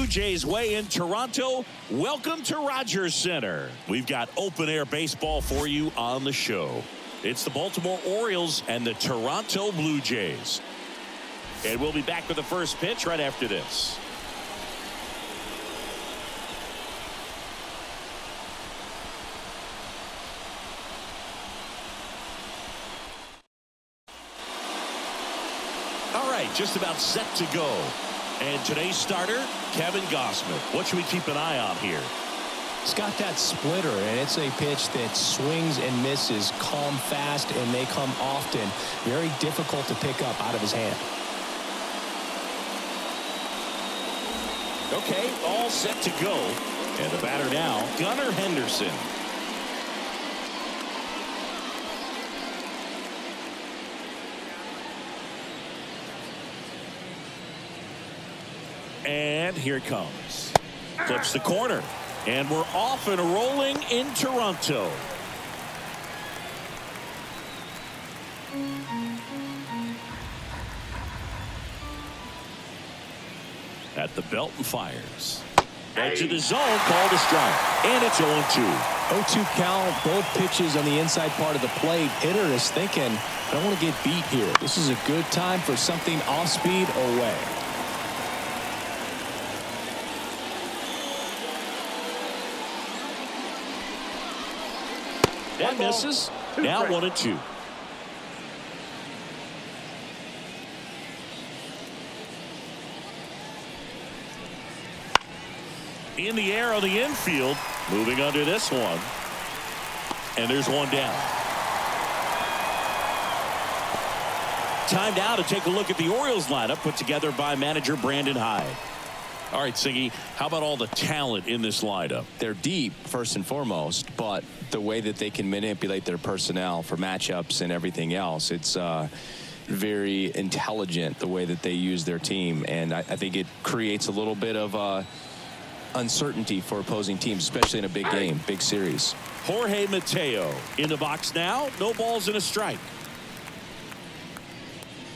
Blue Jays way in Toronto. Welcome to Rogers Center. We've got open-air baseball for you on the show. It's the Baltimore Orioles and the Toronto Blue Jays. And we'll be back with the first pitch right after this. All right, just about set to go. And today's starter, Kevin Gausman. What should we keep an eye on here? It's got that splitter, and it's a pitch that swings and misses, come fast, and they come often. Very difficult to pick up out of his hand. Okay, all set to go. And the batter now, Gunnar Henderson. And here it comes. Flips the corner. And we're off and rolling in Toronto. At the belt and fires. Edge of the zone, called a strike. And it's 0-2. 0-2 count, both pitches on the inside part of the plate. Hitter is thinking, I don't want to get beat here. This is a good time for something off speed or away. That misses. Now 1-2. In the air on the infield. Moving under this one. And there's one down. Time now to take a look at the Orioles lineup put together by manager Brandon Hyde. All right, Siggy, how about all the talent in this lineup? They're deep, first and foremost, but the way that they can manipulate their personnel for matchups and everything else, it's very intelligent the way that they use their team. And I think it creates a little bit of uncertainty for opposing teams, especially in a big game, big series. Jorge Mateo in the box now. No balls and a strike.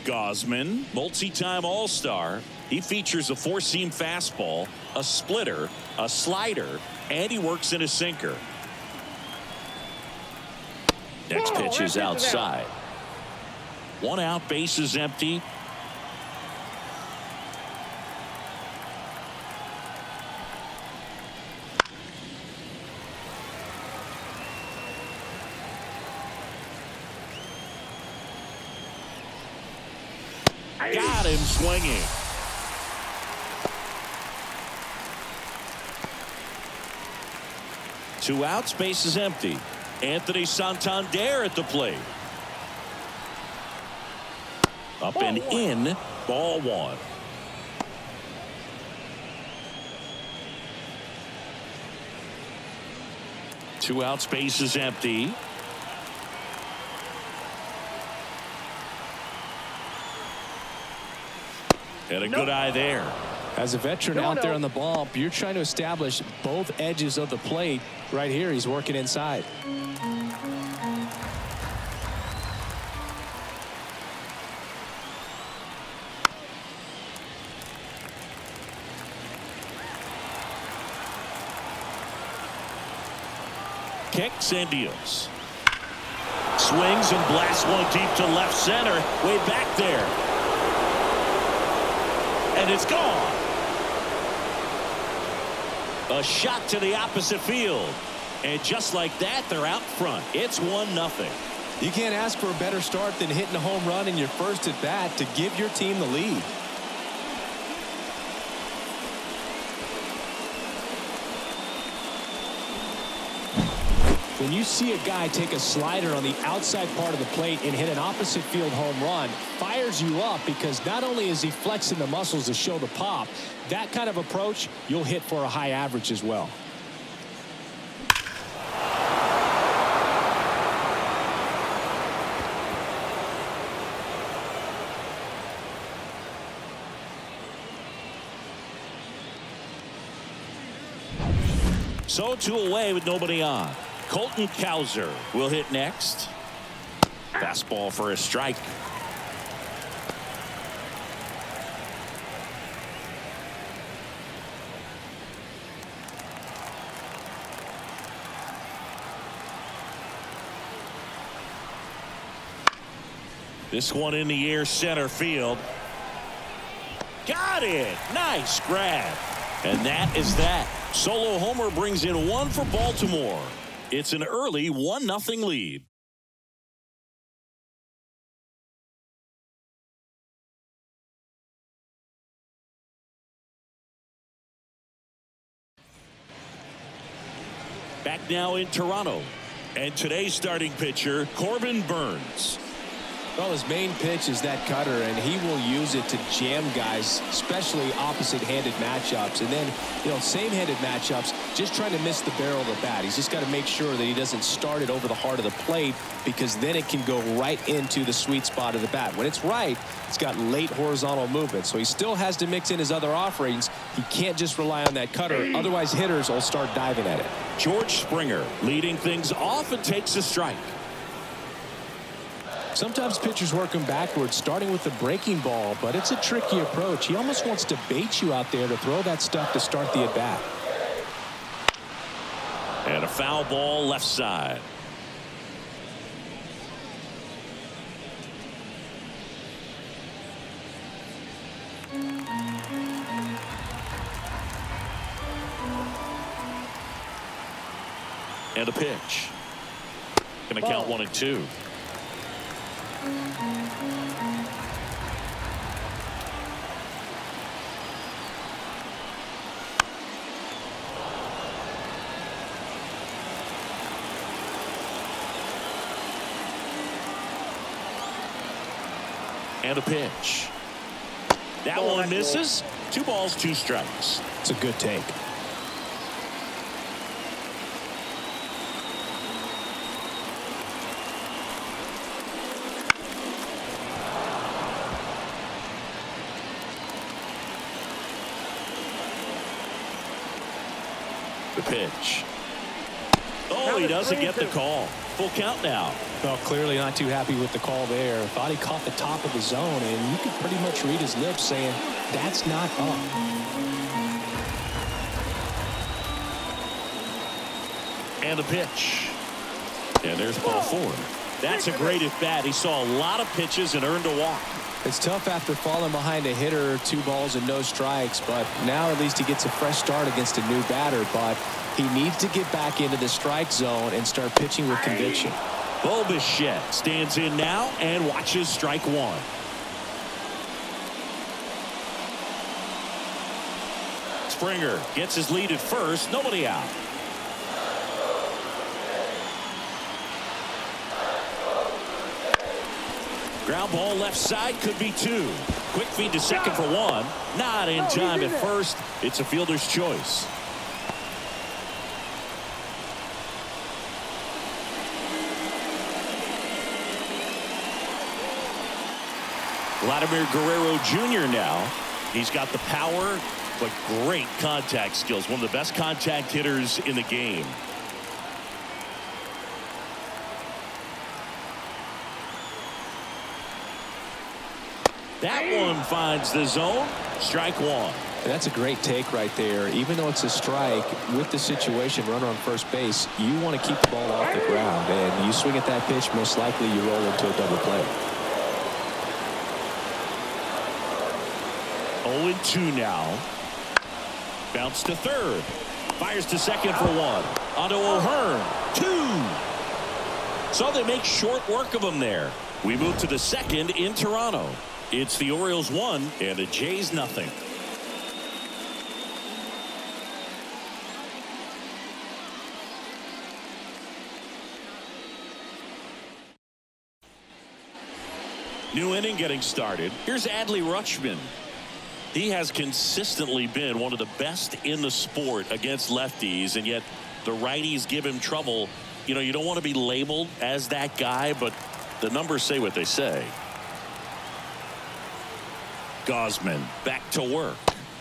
Gausman, multi-time All-Star. He features a four-seam fastball, a splitter, a slider, and he works in a sinker. Next pitch is outside. One out, base is empty. Got him swinging. Two outs, base is empty. Anthony Santander at the plate. Up and in, ball one. Two outs, base is empty. And a good eye there. As a veteran out there on the bump, you're trying to establish both edges of the plate. Right here, he's working inside. Kicks and deals. Swings and blasts one deep to left center. Way back there. And it's gone. A shot to the opposite field. And just like that, they're out front. It's 1-0. You can't ask for a better start than hitting a home run in your first at bat to give your team the lead. When you see a guy take a slider on the outside part of the plate and hit an opposite field home run, fires you up because not only is he flexing the muscles to show the pop, that kind of approach, you'll hit for a high average as well. So 2 away with nobody on. Colton Cowser will hit next. Fastball for a strike. This one in the air, center field. Got it. Nice grab. And that is that. Solo homer brings in one for Baltimore. It's an early 1-0 lead. Back now in Toronto. And today's starting pitcher, Corbin Burnes. Well, his main pitch is that cutter, and he will use it to jam guys, especially opposite-handed matchups. And then, same-handed matchups, just trying to miss the barrel of the bat. He's just got to make sure that he doesn't start it over the heart of the plate, because then it can go right into the sweet spot of the bat. When it's right, it's got late horizontal movement, so he still has to mix in his other offerings. He can't just rely on that cutter. Otherwise, hitters will start diving at it. George Springer leading things off and takes a strike. Sometimes pitchers work him backwards, starting with the breaking ball, but it's a tricky approach. He almost wants to bait you out there to throw that stuff to start the at-bat. And a foul ball left side. And a pitch. Going to count 1-2. And a pitch. That one misses. 2 balls, 2 strikes. It's a good take. The pitch. Oh, he doesn't get the call. Full count now. Well, clearly not too happy with the call there. Thought he caught the top of the zone, and you could pretty much read his lips saying, that's not up. And a pitch. And there's ball 4. That's a great at-bat. He saw a lot of pitches and earned a walk. It's tough after falling behind a hitter, 2 balls and no strikes, but now at least he gets a fresh start against a new batter, but he needs to get back into the strike zone and start pitching with conviction. Bo Bichette stands in now and watches strike 1. Springer gets his lead at first. Nobody out. Ground ball left side, could be 2. Quick feed to second for 1. Not in time at first. It's a fielder's choice. Vladimir Guerrero Jr. now. He's got the power, but great contact skills. One of the best contact hitters in the game. That one finds the zone. Strike 1. That's a great take right there. Even though it's a strike, with the situation, runner on first base, you want to keep the ball off the ground. And you swing at that pitch, most likely you roll into a double play. 0-2 now. Bounce to third. Fires to second for 1. Onto O'Hearn. 2. So they make short work of him there. We move to the second in Toronto. It's the Orioles 1 and the Jays 0. New inning getting started. Here's Adley Rutschman. He has consistently been one of the best in the sport against lefties, and yet the righties give him trouble. You don't want to be labeled as that guy, but the numbers say what they say. Gausman back to work.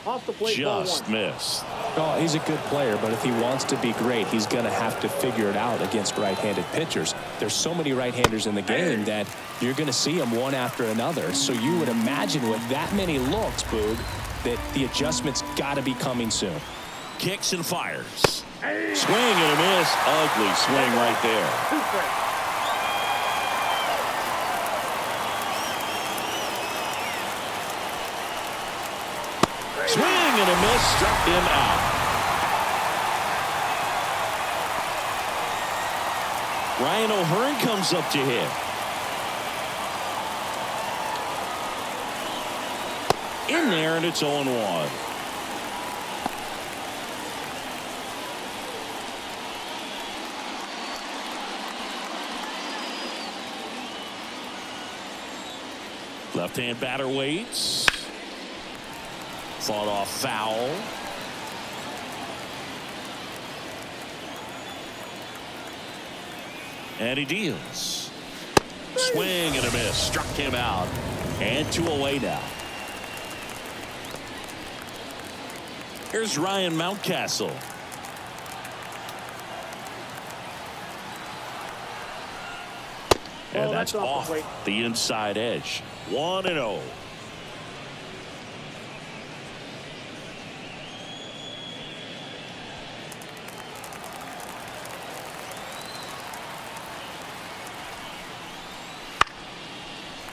Off the plate, just missed. Well, he's a good player, but if he wants to be great, he's going to have to figure it out against right-handed pitchers. There's so many right-handers in the game that you're going to see them one after another. So you would imagine with that many looks, Boog, that the adjustment's got to be coming soon. Kicks and fires. Swing and a miss. Ugly swing right there. a miss, struck him out. Ryan O'Hearn comes up to hit. In there, and it's 0-1. Left-hand batter waits. Fought off foul. And he deals. Swing and a miss. Struck him out. And 2 away now. Here's Ryan Mountcastle. And that's off the inside edge. 1-0.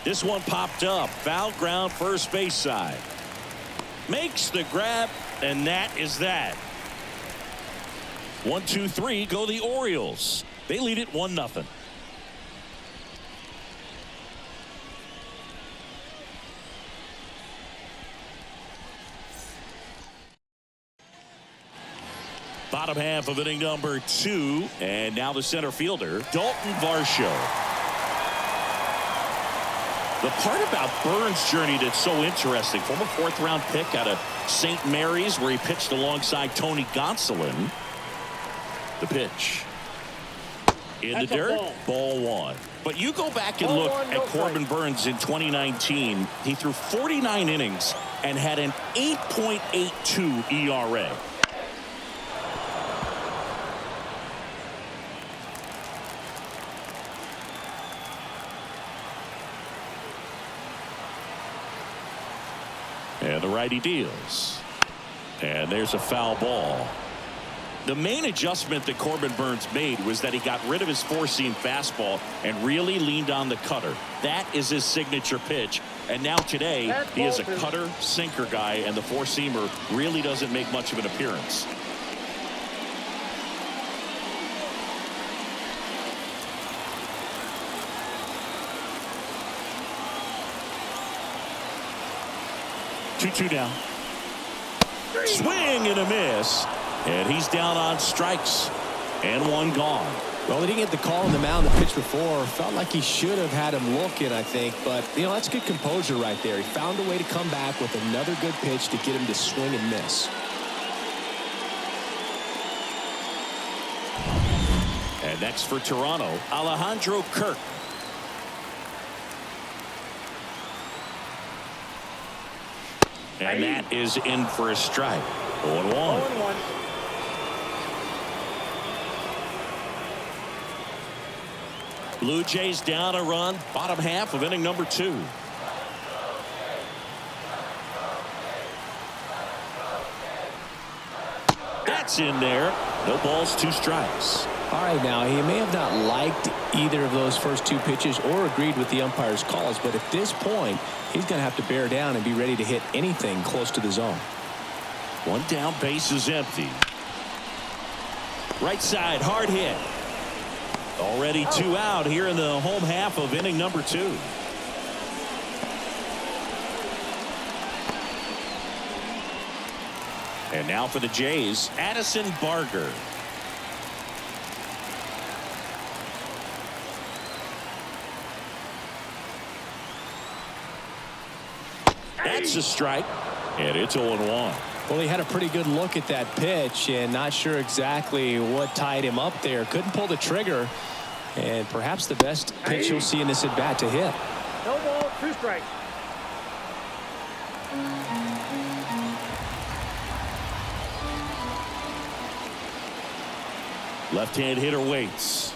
This one popped up. Foul ground, first base side. Makes the grab, and that is that. 1-2-3 go the Orioles. They lead it 1-0. Bottom half of inning number 2, and now the center fielder, Dalton Varsho. The part about Burns' journey that's so interesting, former 4th-round pick out of St. Mary's, where he pitched alongside Tony Gonsolin. The pitch. In the dirt, ball 1. But you go back and look at Corbin Burns in 2019. He threw 49 innings and had an 8.82 ERA. And the righty deals. And there's a foul ball. The main adjustment that Corbin Burns made was that he got rid of his 4-seam fastball and really leaned on the cutter. That is his signature pitch. And now today, he is a cutter sinker guy, and the 4-seamer really doesn't make much of an appearance. Two down. Swing and a miss. And he's down on strikes. And 1 gone. Well, he didn't get the call on the mound the pitch before. Felt like he should have had him looking, I think. But, you know, that's good composure right there. He found a way to come back with another good pitch to get him to swing and miss. And next for Toronto, Alejandro Kirk. And that is in for a strike. 0-1. Blue Jays down a run, bottom half of inning number 2. That's in there. No balls, 2 strikes. All right, now, he may have not liked either of those first 2 pitches or agreed with the umpire's calls, but at this point, he's going to have to bear down and be ready to hit anything close to the zone. 1 down, base is empty. Right side, hard hit. Already 2 out here in the home half of inning number 2. And now for the Jays, Addison Barger. That's a strike, and it's 0-1. Well, he had a pretty good look at that pitch and not sure exactly what tied him up there. Couldn't pull the trigger, and perhaps the best pitch you'll see in this at bat to hit. No ball, 2 strikes. Left-hand hitter waits.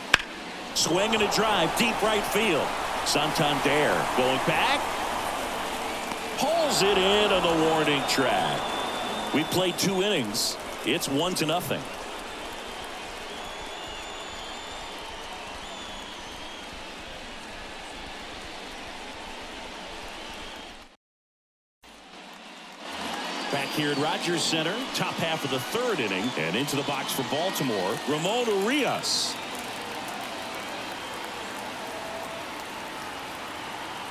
Swing and a drive, deep right field. Santander going back. Pulls it in on the warning track. We played 2 innings. It's 1-0. Back here at Rogers Center, top half of the third inning, and into the box for Baltimore, Ramon Urias.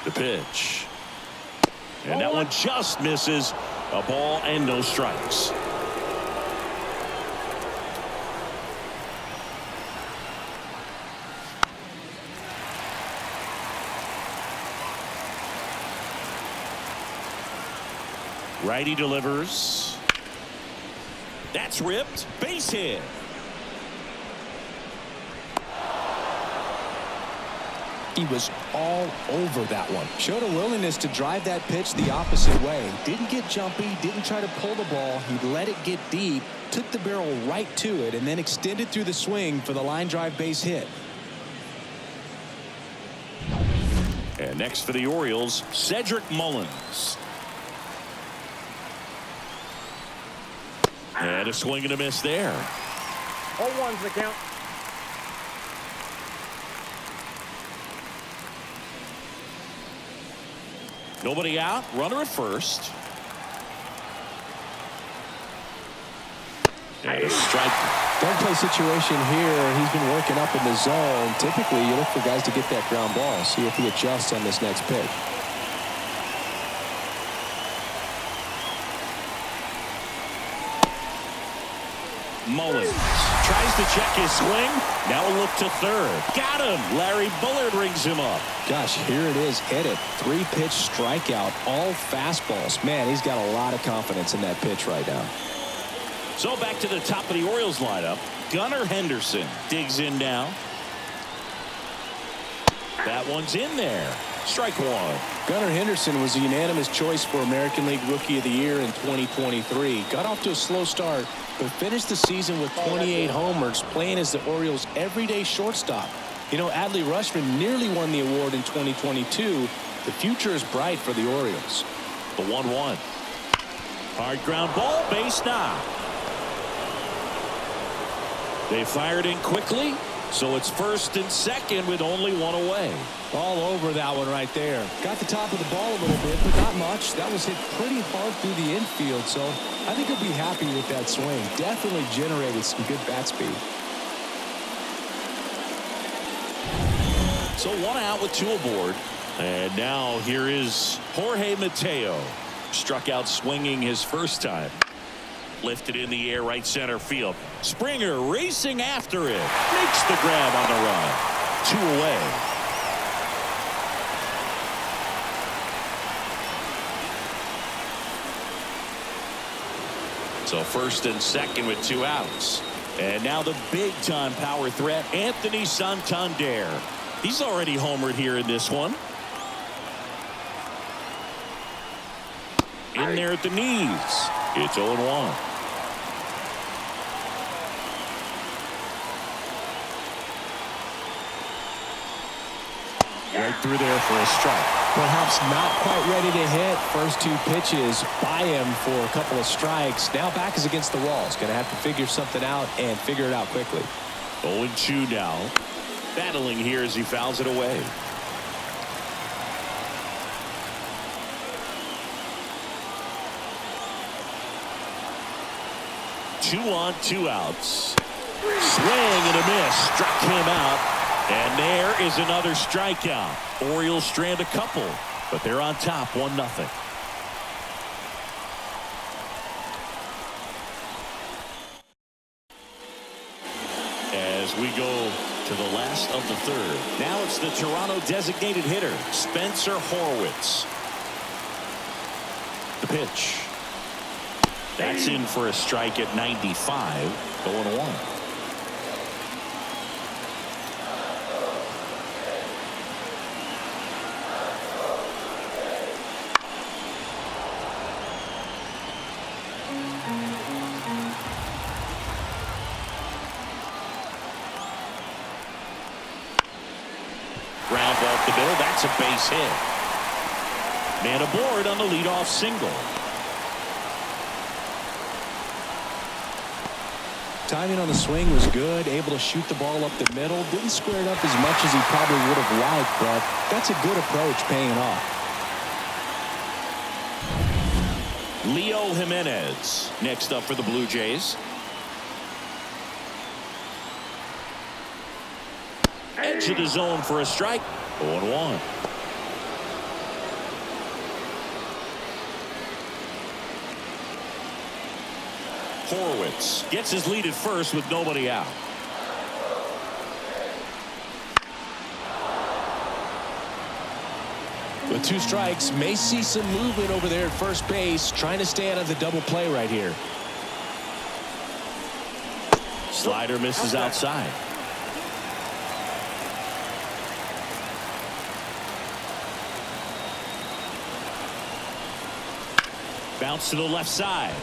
The pitch. And that one just misses. A ball and no strikes. Righty delivers. That's ripped. Base hit. He was all over that one. Showed a willingness to drive that pitch the opposite way. Didn't get jumpy, didn't try to pull the ball. He let it get deep, took the barrel right to it, and then extended through the swing for the line drive base hit. And next for the Orioles, Cedric Mullins. And a swing and a miss there. 0-1's the count. Nobody out. Runner at first. And a strike. Third play situation here. He's been working up in the zone. Typically, you look for guys to get that ground ball. See if he adjusts on this next pitch. Mullins tries to check his swing. Now a look to third. Got him. Larry Bullard rings him up. Gosh, here it is. Hit it. 3-pitch strikeout. All fastballs. Man, he's got a lot of confidence in that pitch right now. So back to the top of the Orioles lineup. Gunnar Henderson digs in now. That one's in there. Strike one. Gunnar Henderson was a unanimous choice for American League Rookie of the Year in 2023. Got off to a slow start, but finished the season with 28 homers, playing as the Orioles' everyday shortstop. You know, Adley Rutschman nearly won the award in 2022. The future is bright for the Orioles. The 1-1. Hard ground ball, base knock. They fired in quickly, so it's first and second with only one away. All over that one right there. Got the top of the ball a little bit, but not much. That was hit pretty hard through the infield, so I think he'll be happy with that swing. Definitely generated some good bat speed. So one out with two aboard. And now here is Jorge Mateo. Struck out swinging his first time. Lifted in the air, right center field. Springer racing after it. Makes the grab on the run. 2 away. So first and second with 2 outs. And now the big-time power threat, Anthony Santander. He's already homered here in this one. In there at the knees. It's 0-1. Right through there for a strike. Perhaps not quite ready to hit. First 2 pitches by him for a couple of strikes. Now back is against the wall. He's going to have to figure something out and figure it out quickly. 0-2 now. Battling here as he fouls it away. Two on, 2 outs. Swing and a miss. Struck him out. And there is another strikeout. Orioles strand a couple, but they're on top 1-0. As we go to the last of the third. Now it's the Toronto designated hitter, Spencer Horwitz. The pitch. That's in for a strike at 95. 0-1. Ground ball to the middle. That's a base hit. Man aboard on the leadoff single. Timing on the swing was good. Able to shoot the ball up the middle. Didn't square it up as much as he probably would have liked, but that's a good approach paying off. Leo Jimenez next up for the Blue Jays. Edge of the zone for a strike. 0-1. Horwitz gets his lead at first with nobody out. With 2 strikes, may see some movement over there at first base, trying to stay out of the double play right here. Slider misses outside. Bounce to the left side.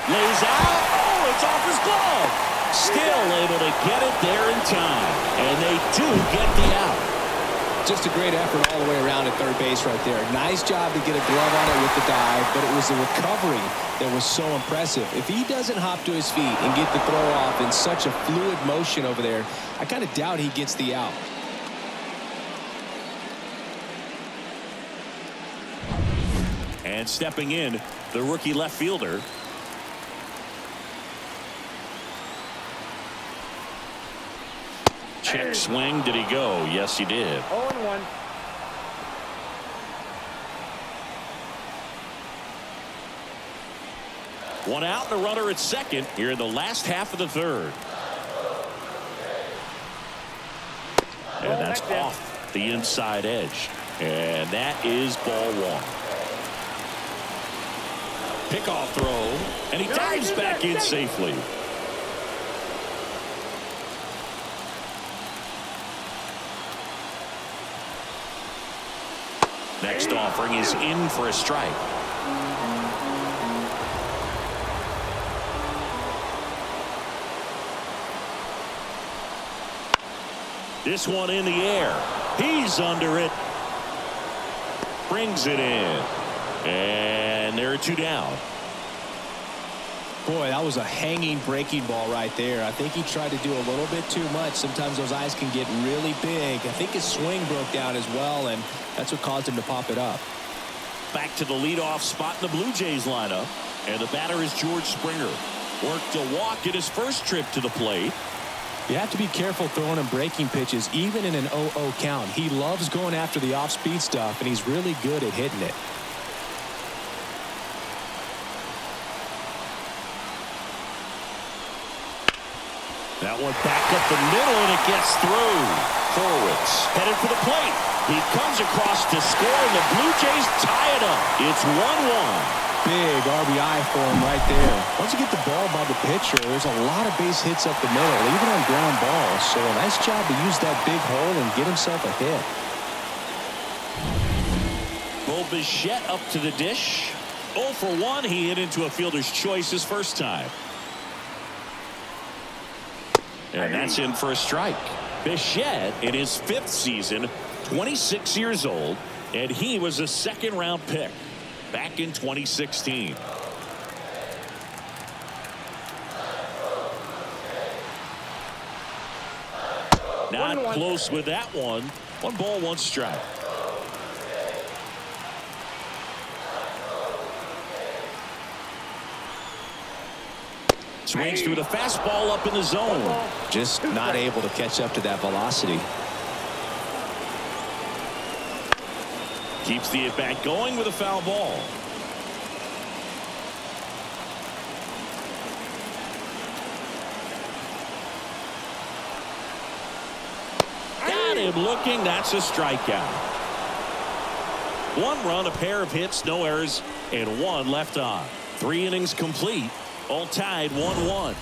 Lays out. Oh, it's off his glove. Still able to get it there in time. And they do get the out. Just a great effort all the way around at third base right there. Nice job to get a glove on it with the dive, but it was the recovery that was so impressive. If he doesn't hop to his feet and get the throw off in such a fluid motion over there, I kind of doubt he gets the out. And stepping in, the rookie left fielder. Check swing. Did he go? Yes, he did. 0-1. One out and a runner at second here in the last half of the third. And that's off the inside edge. And that is ball 1. Pickoff throw. And he dives back in safely. Next offering is in for a strike. This one in the air. He's under it. Brings it in. And there are 2 down. Boy, that was a hanging breaking ball right there. I think he tried to do a little bit too much. Sometimes those eyes can get really big. I think his swing broke down as well, and that's what caused him to pop it up. Back to the leadoff spot in the Blue Jays lineup. And the batter is George Springer. Worked a walk in his first trip to the plate. You have to be careful throwing him breaking pitches, even in an 0-0 count. He loves going after the off-speed stuff, and he's really good at hitting it. That one back up the middle, and it gets through. Horwitz headed for the plate. He comes across to score, and the Blue Jays tie it up. It's 1-1. Big RBI for him right there. Once you get the ball by the pitcher, there's a lot of base hits up the middle, even on ground balls. So a nice job to use that big hole and get himself a hit. Bo Bichette up to the dish. 0 for 1. He hit into a fielder's choice his first time. And that's in for a strike. Bichette in his 5th season, 26 years old, and he was a 2nd-round pick back in 2016. Not close with that one. 1 ball, 1 strike. Swings through the fastball up in the zone. Just not able to catch up to that velocity. Keeps the at-bat going with a foul ball. Got him looking. That's a strikeout. 1 run, a pair of hits, no errors, and 1 left on. 3 innings complete. All tied 1-1.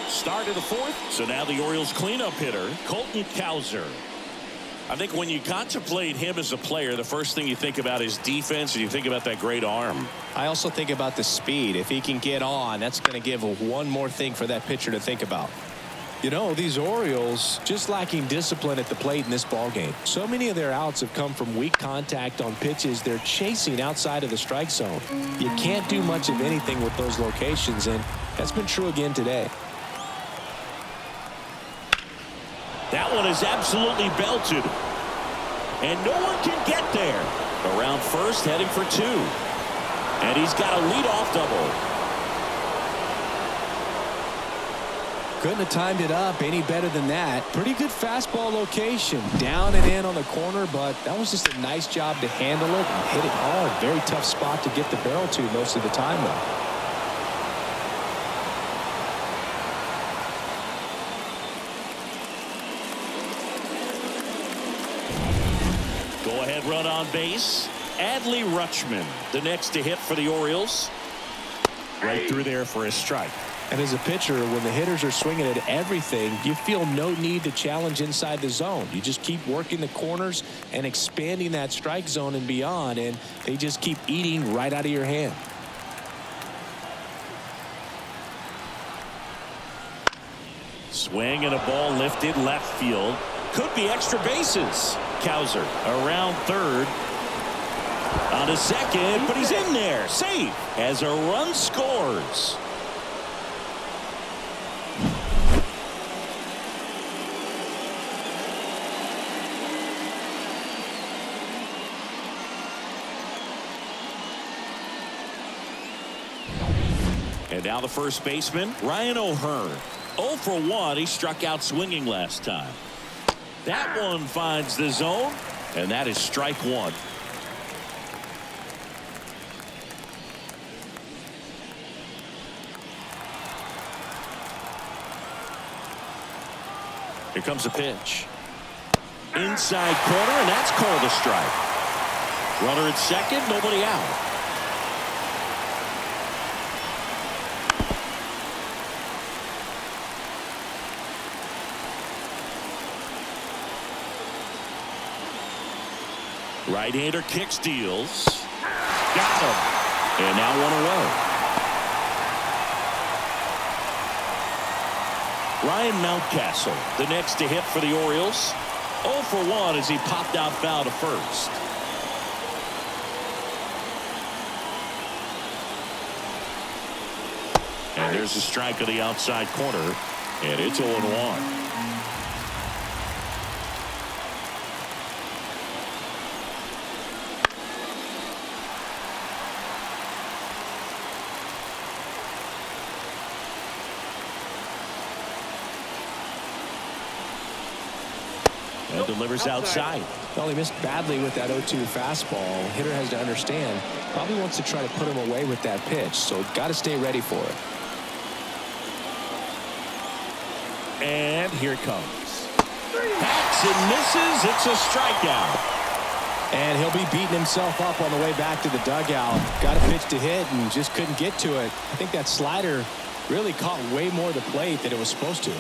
Start of the 4th. So now the Orioles cleanup hitter, Colton Cowser. I think when you contemplate him as a player, the first thing you think about is defense, and you think about that great arm. I also think about the speed. If he can get on, that's going to give 1 more thing for that pitcher to think about. You know, these Orioles just lacking discipline at the plate in this ball game. So many of their outs have come from weak contact on pitches they're chasing outside of the strike zone. You can't do much of anything with those locations, and that's been true again today. That one is absolutely belted. And no one can get there. Around first, heading for 2. And he's got a leadoff double. Couldn't have timed it up any better than that. Pretty good fastball location. Down and in on the corner, but that was just a nice job to handle it and hit it hard. Very tough spot to get the barrel to most of the time, though. Go-ahead run on base. Adley Rutschman, the next to hit for the Orioles. Right through there for a strike. And as a pitcher, when the hitters are swinging at everything, you feel no need to challenge inside the zone. You just keep working the corners and expanding that strike zone and beyond, and they just keep eating right out of your hand. Swing and a ball lifted left field. Could be extra bases. Cowser around third. On to second, but he's in there. Safe as a run scores. And now the first baseman, Ryan O'Hearn. 0 for 1. He struck out swinging last time. That one finds the zone, and that is strike 1. Here comes a pitch. Inside corner, and that's called a strike. Runner at second, nobody out. Right-hander kicks, deals. Got him. And now 1 away. Ryan Mountcastle, the next to hit for the Orioles. 0 for 1 as he popped out foul to first. And there's a strike on the outside corner, and it's 0-1. And delivers outside. Well, he missed badly with that 0-2 fastball. Hitter has to understand, probably wants to try to put him away with that pitch, so got to stay ready for it. And here it comes. Hacks and misses. It's a strikeout. And he'll be beating himself up on the way back to the dugout. Got a pitch to hit and just couldn't get to it. I think that slider really caught way more of the plate than it was supposed to.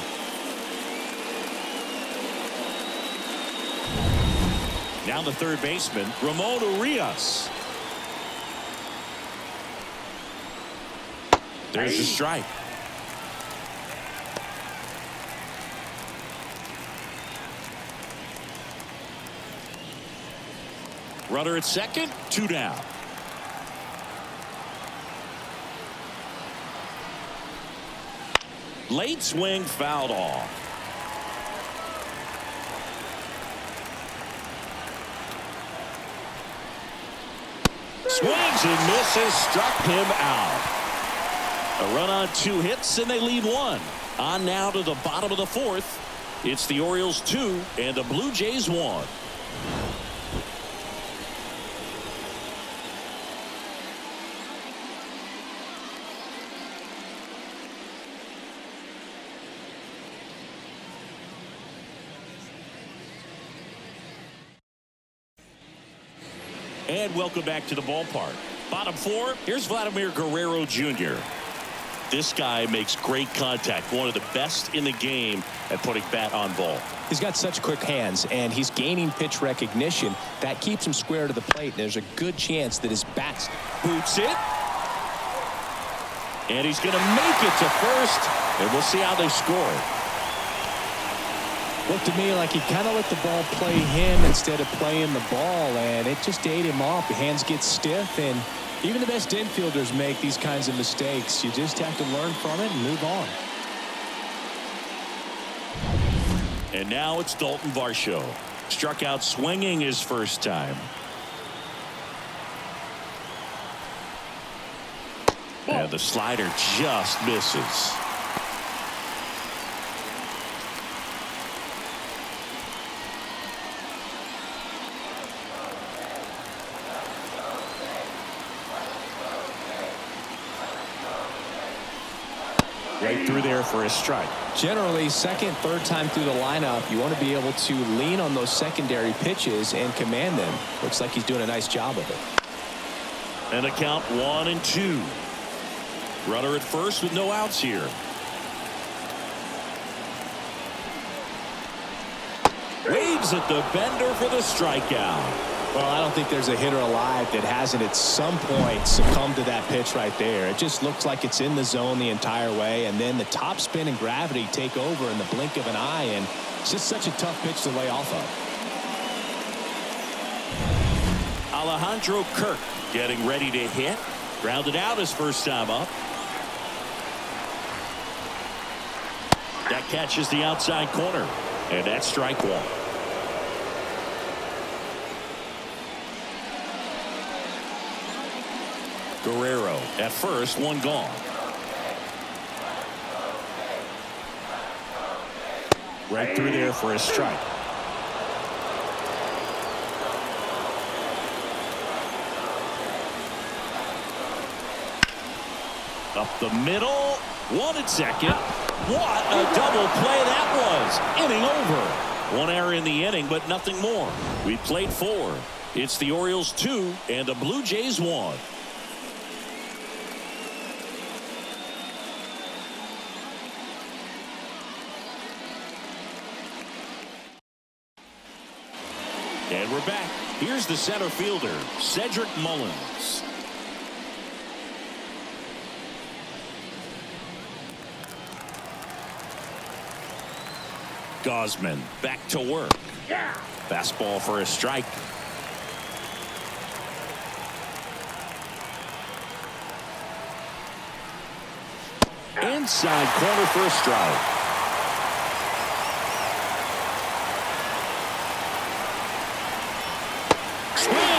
Now the third baseman, Ramon Urias. There's the strike. Runner at second, 2 down. Late swing fouled off. Swings and misses, struck him out. A run on 2 hits, and they lead 1. On now to the bottom of the 4th. It's the Orioles 2 and the Blue Jays 1. And welcome back to the ballpark. Bottom 4, here's Vladimir Guerrero Jr. This guy makes great contact. One of the best in the game at putting bat on ball. He's got such quick hands, and he's gaining pitch recognition. That keeps him square to the plate. There's a good chance that his bat boots it. And he's going to make it to first. And we'll see how they score. Looked to me like he kind of let the ball play him instead of playing the ball, and it just ate him off. The hands get stiff, and even the best infielders make these kinds of mistakes. You just have to learn from it and move on. And now it's Dalton Varsho. Struck out swinging his first time. And the slider just misses. Right through there for a strike. Generally, second, third time through the lineup, you want to be able to lean on those secondary pitches and command them. Looks like he's doing a nice job of it. And a count 1-2. Runner at first with no outs here. Waves at the bender for the strikeout. Well, I don't think there's a hitter alive that hasn't at some point succumbed to that pitch right there. It just looks like it's in the zone the entire way, and then the top spin and gravity take over in the blink of an eye, and it's just such a tough pitch to lay off of. Alejandro Kirk getting ready to hit. Grounded out his first time up. That catches the outside corner, and that's strike one. Guerrero at first, one gone. Right through there for a strike. Up the middle, one at second. What a double play that was. Inning over. One error in the inning, but nothing more. We played 4. It's the Orioles 2 and the Blue Jays 1. And we're back. Here's the center fielder, Cedric Mullins. Gausman back to work. Yeah. Fastball for a strike. Inside corner for a strike.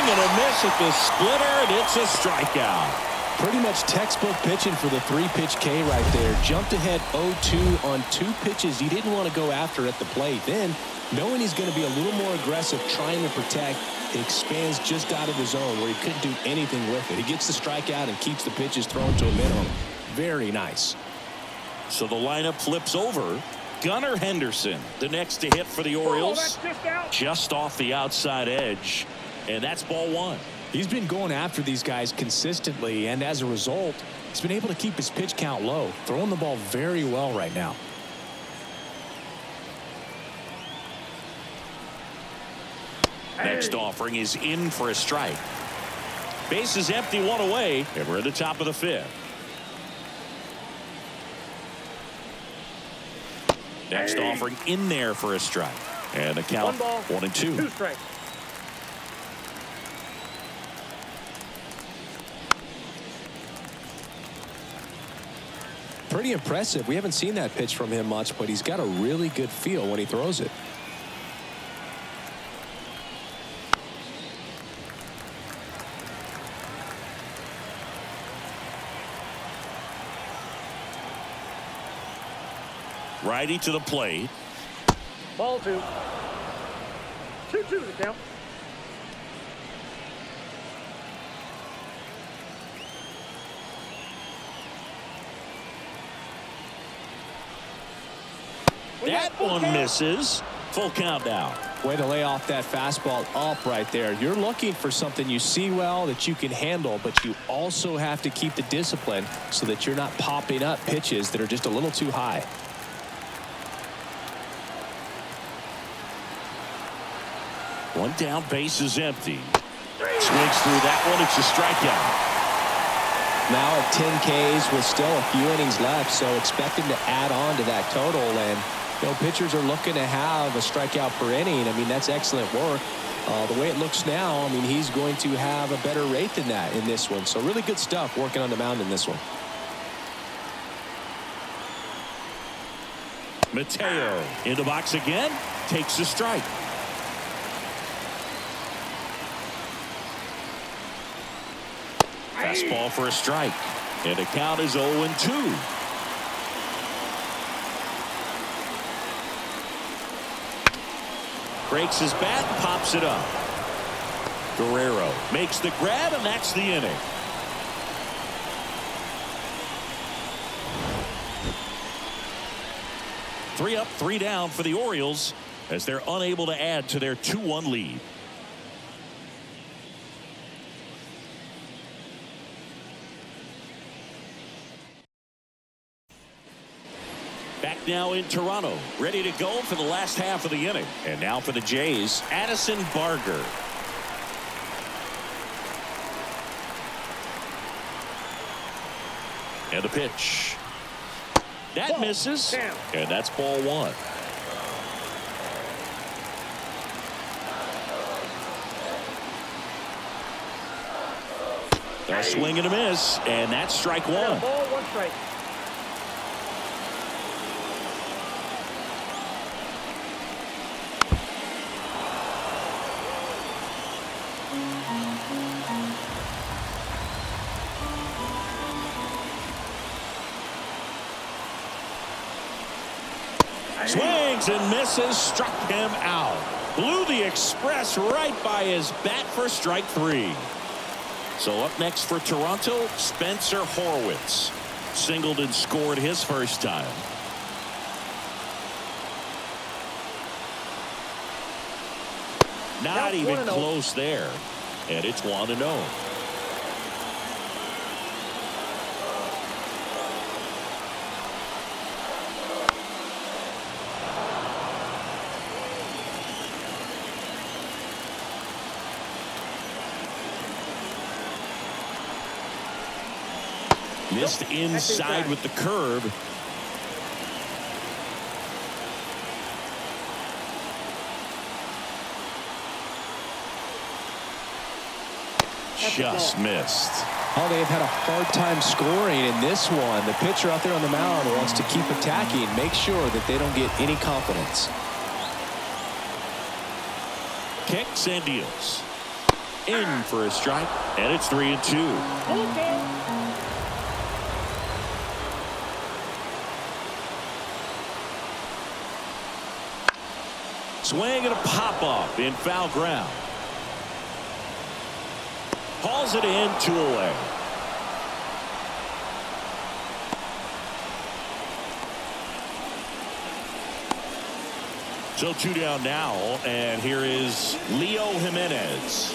And a miss at the splitter, and it's a strikeout. Pretty much textbook pitching for the 3-pitch K right there. Jumped ahead 0-2 on 2 pitches he didn't want to go after at the plate. Then, knowing he's going to be a little more aggressive trying to protect, he expands just out of the zone where he couldn't do anything with it. He gets the strikeout and keeps the pitches thrown to a minimum. Very nice. So the lineup flips over. Gunnar Henderson, the next to hit for the Orioles. Just off the outside edge. And that's ball 1. He's been going after these guys consistently, and as a result, he's been able to keep his pitch count low, throwing the ball very well right now. Next offering is in for a strike. Base is empty, one away, and we're at the top of the 5th. Next offering in there for a strike. And the count 1-2. 2 strikes. Pretty impressive. We haven't seen that pitch from him much, but he's got a really good feel when he throws it. Righty to the plate. Ball 2. 2-2 the count. That one misses. Full count now. Way to lay off that fastball up right there. You're looking for something you see well that you can handle, but you also have to keep the discipline so that you're not popping up pitches that are just a little too high. One down, base is empty. Swings through that one. It's a strikeout. Now at 10 Ks with still a few innings left, so expect him to add on to that total, and You know, pitchers are looking to have a strikeout per inning. I mean, that's excellent work. The way it looks now, I mean, he's going to have a better rate than that in this one. So really good stuff working on the mound in this one. Mateo in the box again, takes a strike. Fastball for a strike. And the count is 0-2. Breaks his bat and pops it up. Guerrero makes the grab, and that's the inning. Three up, three down for the Orioles as they're unable to add to their 2-1 lead. Back now in Toronto, ready to go for the last half of the inning. And now for the Jays, Addison Barger. And the pitch. That misses. And that's ball one. A swing and a miss. And that's strike one. Ball, one strike. Swings and misses, struck him out. Blew the express right by his bat for strike three. So up next for Toronto, Spencer Horwitz. Singled and scored his first time. Not even close there. And it's 1-0. Missed inside with the curve. Just missed. Oh, they've had a hard time scoring in this one. The pitcher out there on the mound wants to keep attacking, make sure that they don't get any confidence. Kicks and deals. In for a strike, and it's 3-2. Swing and a pop-up in foul ground. Hauls it in, 2 away. So 2 down now, and here is Leo Jimenez.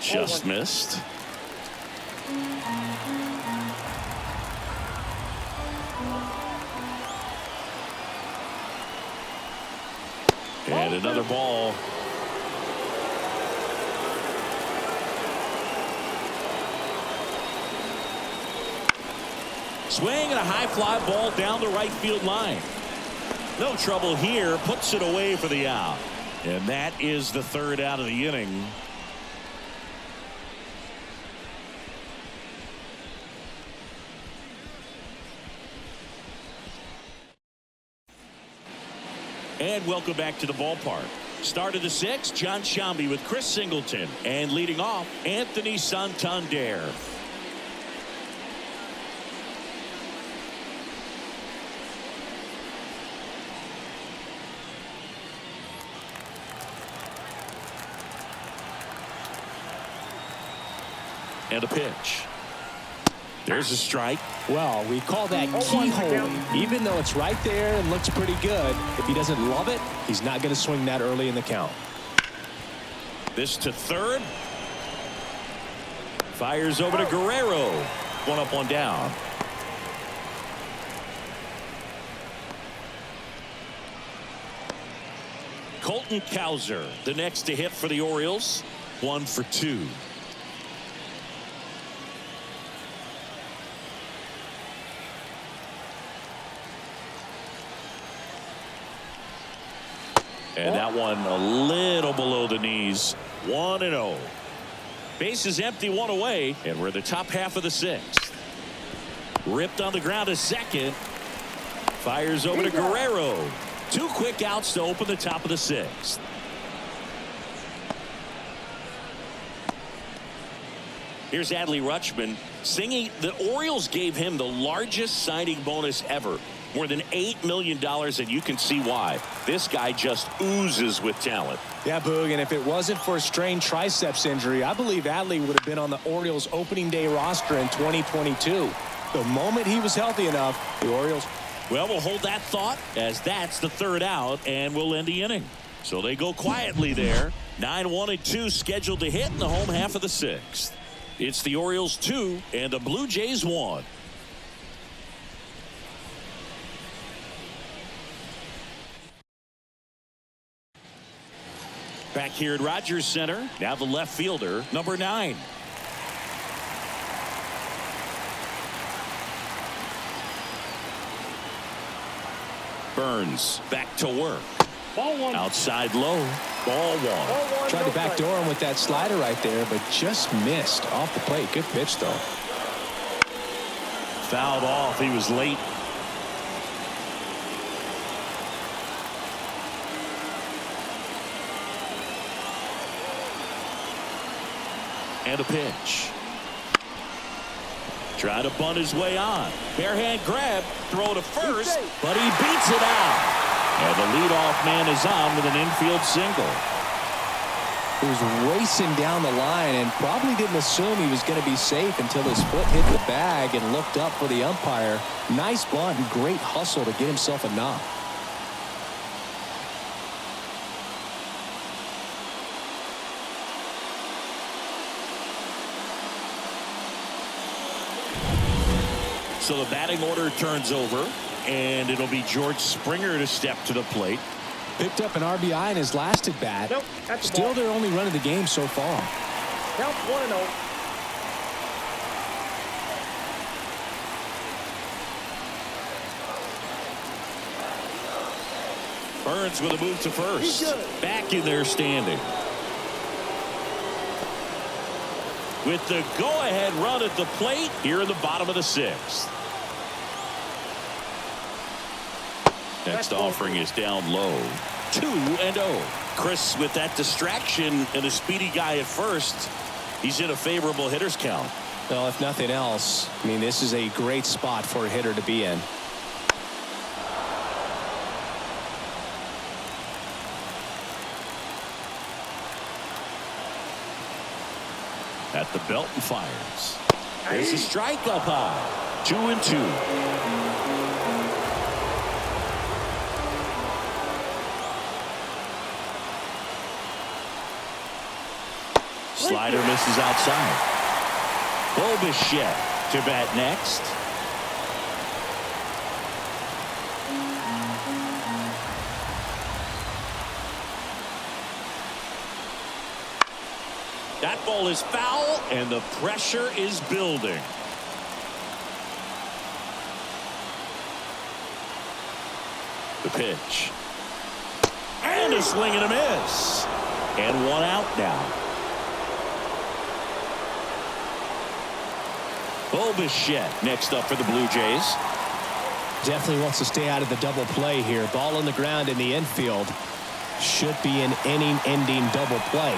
Just missed. And another ball. Swing and a high fly ball down the right field line. No trouble here. Puts it away for the out. And that is the third out of the inning. And welcome back to the ballpark. Start of the 6th, John Shambi with Chris Singleton. And leading off, Anthony Santander. And a pitch. There's a strike. Well, we call that keyhole. Even though it's right there and looks pretty good, if he doesn't love it, he's not going to swing that early in the count. This to third. Fires over to Guerrero. 1 up, 1 down. Colton Cowser, the next to hit for the Orioles. 1 for 2. And that one a little below the knees. 1-0. Base is empty, one away, and we're in the top half of the sixth. Ripped on the ground to second. Fires over to Guerrero. 2 quick outs to open the top of the sixth. Here's Adley Rutschman singing. The Orioles gave him the largest signing bonus ever. More than $8 million, and you can see why. This guy just oozes with talent. Yeah, Boog, and if it wasn't for a strained triceps injury, I believe Adley would have been on the Orioles opening day roster in 2022. The moment he was healthy enough, the Orioles... Well, we'll hold that thought, as that's the 3rd out, and we'll end the inning. So they go quietly there. 9-1-2 scheduled to hit in the home half of the 6th. It's the Orioles 2 and the Blue Jays 1. Back here at Rogers Center, now the left fielder, number 9. Burns back to work. Ball 1. Outside low. Ball 1. Tried to backdoor him with that slider right there, but just missed off the plate. Good pitch, though. Fouled off. He was late. And a pitch. Try to bunt his way on. Bare hand grab. Throw to first. But he beats it out. And the leadoff man is on with an infield single. He was racing down the line and probably didn't assume he was going to be safe until his foot hit the bag and looked up for the umpire. Nice bunt and great hustle to get himself a knock. So the batting order turns over, and it'll be George Springer to step to the plate. Picked up an RBI in his last at bat. Nope, that's the Still ball. their only run of the game so far. Count 1-0. Burns with a move to first. Back in there standing. With the go-ahead run at the plate here in the bottom of the 6th. Next offering is down low. 2-0. Chris, with that distraction and a speedy guy at first, he's in a favorable hitter's count. Well, if nothing else, I mean, this is a great spot for a hitter to be in. At the belt and fires. There's a strike up high. 2-2. Slider misses outside. Bichette to bat next. That ball is foul, and the pressure is building. The pitch. And a swing and a miss. And 1 out now. Bichette next up for the Blue Jays. Definitely wants to stay out of the double play here. Ball on the ground in the infield. Should be an inning-ending double play.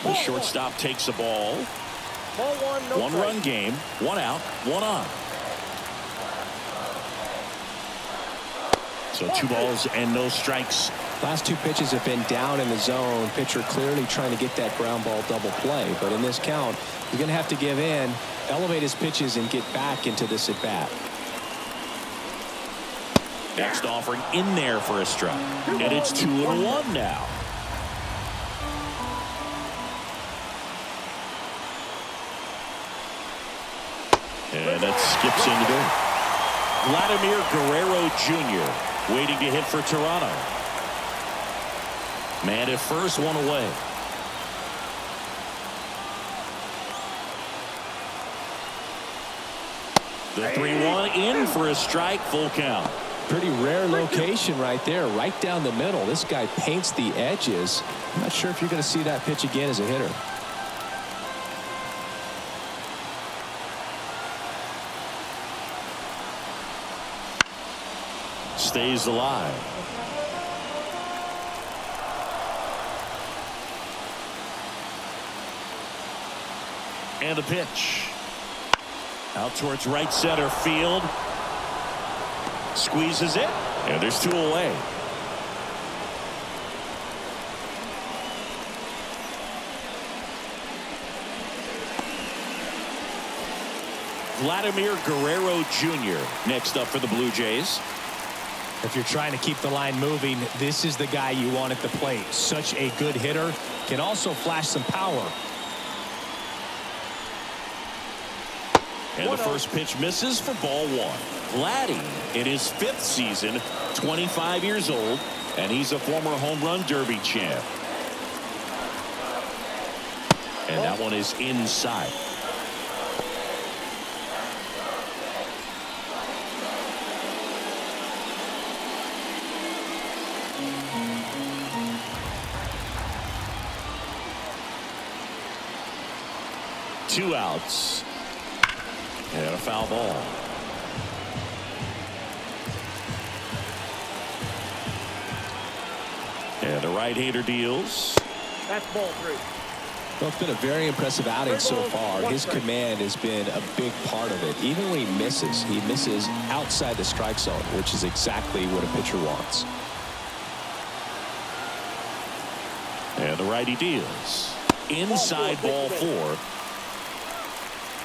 The shortstop takes the ball. Ball 1, no 1-run game, 1 out, 1 on. So 2 balls and no strikes. Last 2 pitches have been down in the zone. Pitcher clearly trying to get that ground ball double play. But in this count, he's going to have to give in, elevate his pitches, and get back into this at bat. Next offering in there for a strike. And it's 2-1 now. And that skips into there. Vladimir Guerrero Jr. waiting to hit for Toronto. Man at first, one away. The 3-1 in for a strike, full count. Pretty rare location right there, right down the middle. This guy paints the edges. I'm not sure if you're going to see that pitch again as a hitter. Stays alive. And the pitch. Out towards right center field. Squeezes it. And there's 2 away. Vladimir Guerrero Jr. next up for the Blue Jays. If you're trying to keep the line moving, this is the guy you want at the plate. Such a good hitter. Can also flash some power. And the first pitch misses for ball 1. Vladdy in his 5th season, 25 years old, and he's a former home run derby champ. And that one is inside. Two outs. And a foul ball. And the right-hander deals. That's ball 3. Well, it's been a very impressive outing so far. His command has been a big part of it. Even when he misses outside the strike zone, which is exactly what a pitcher wants. And the righty deals. Inside ball 4.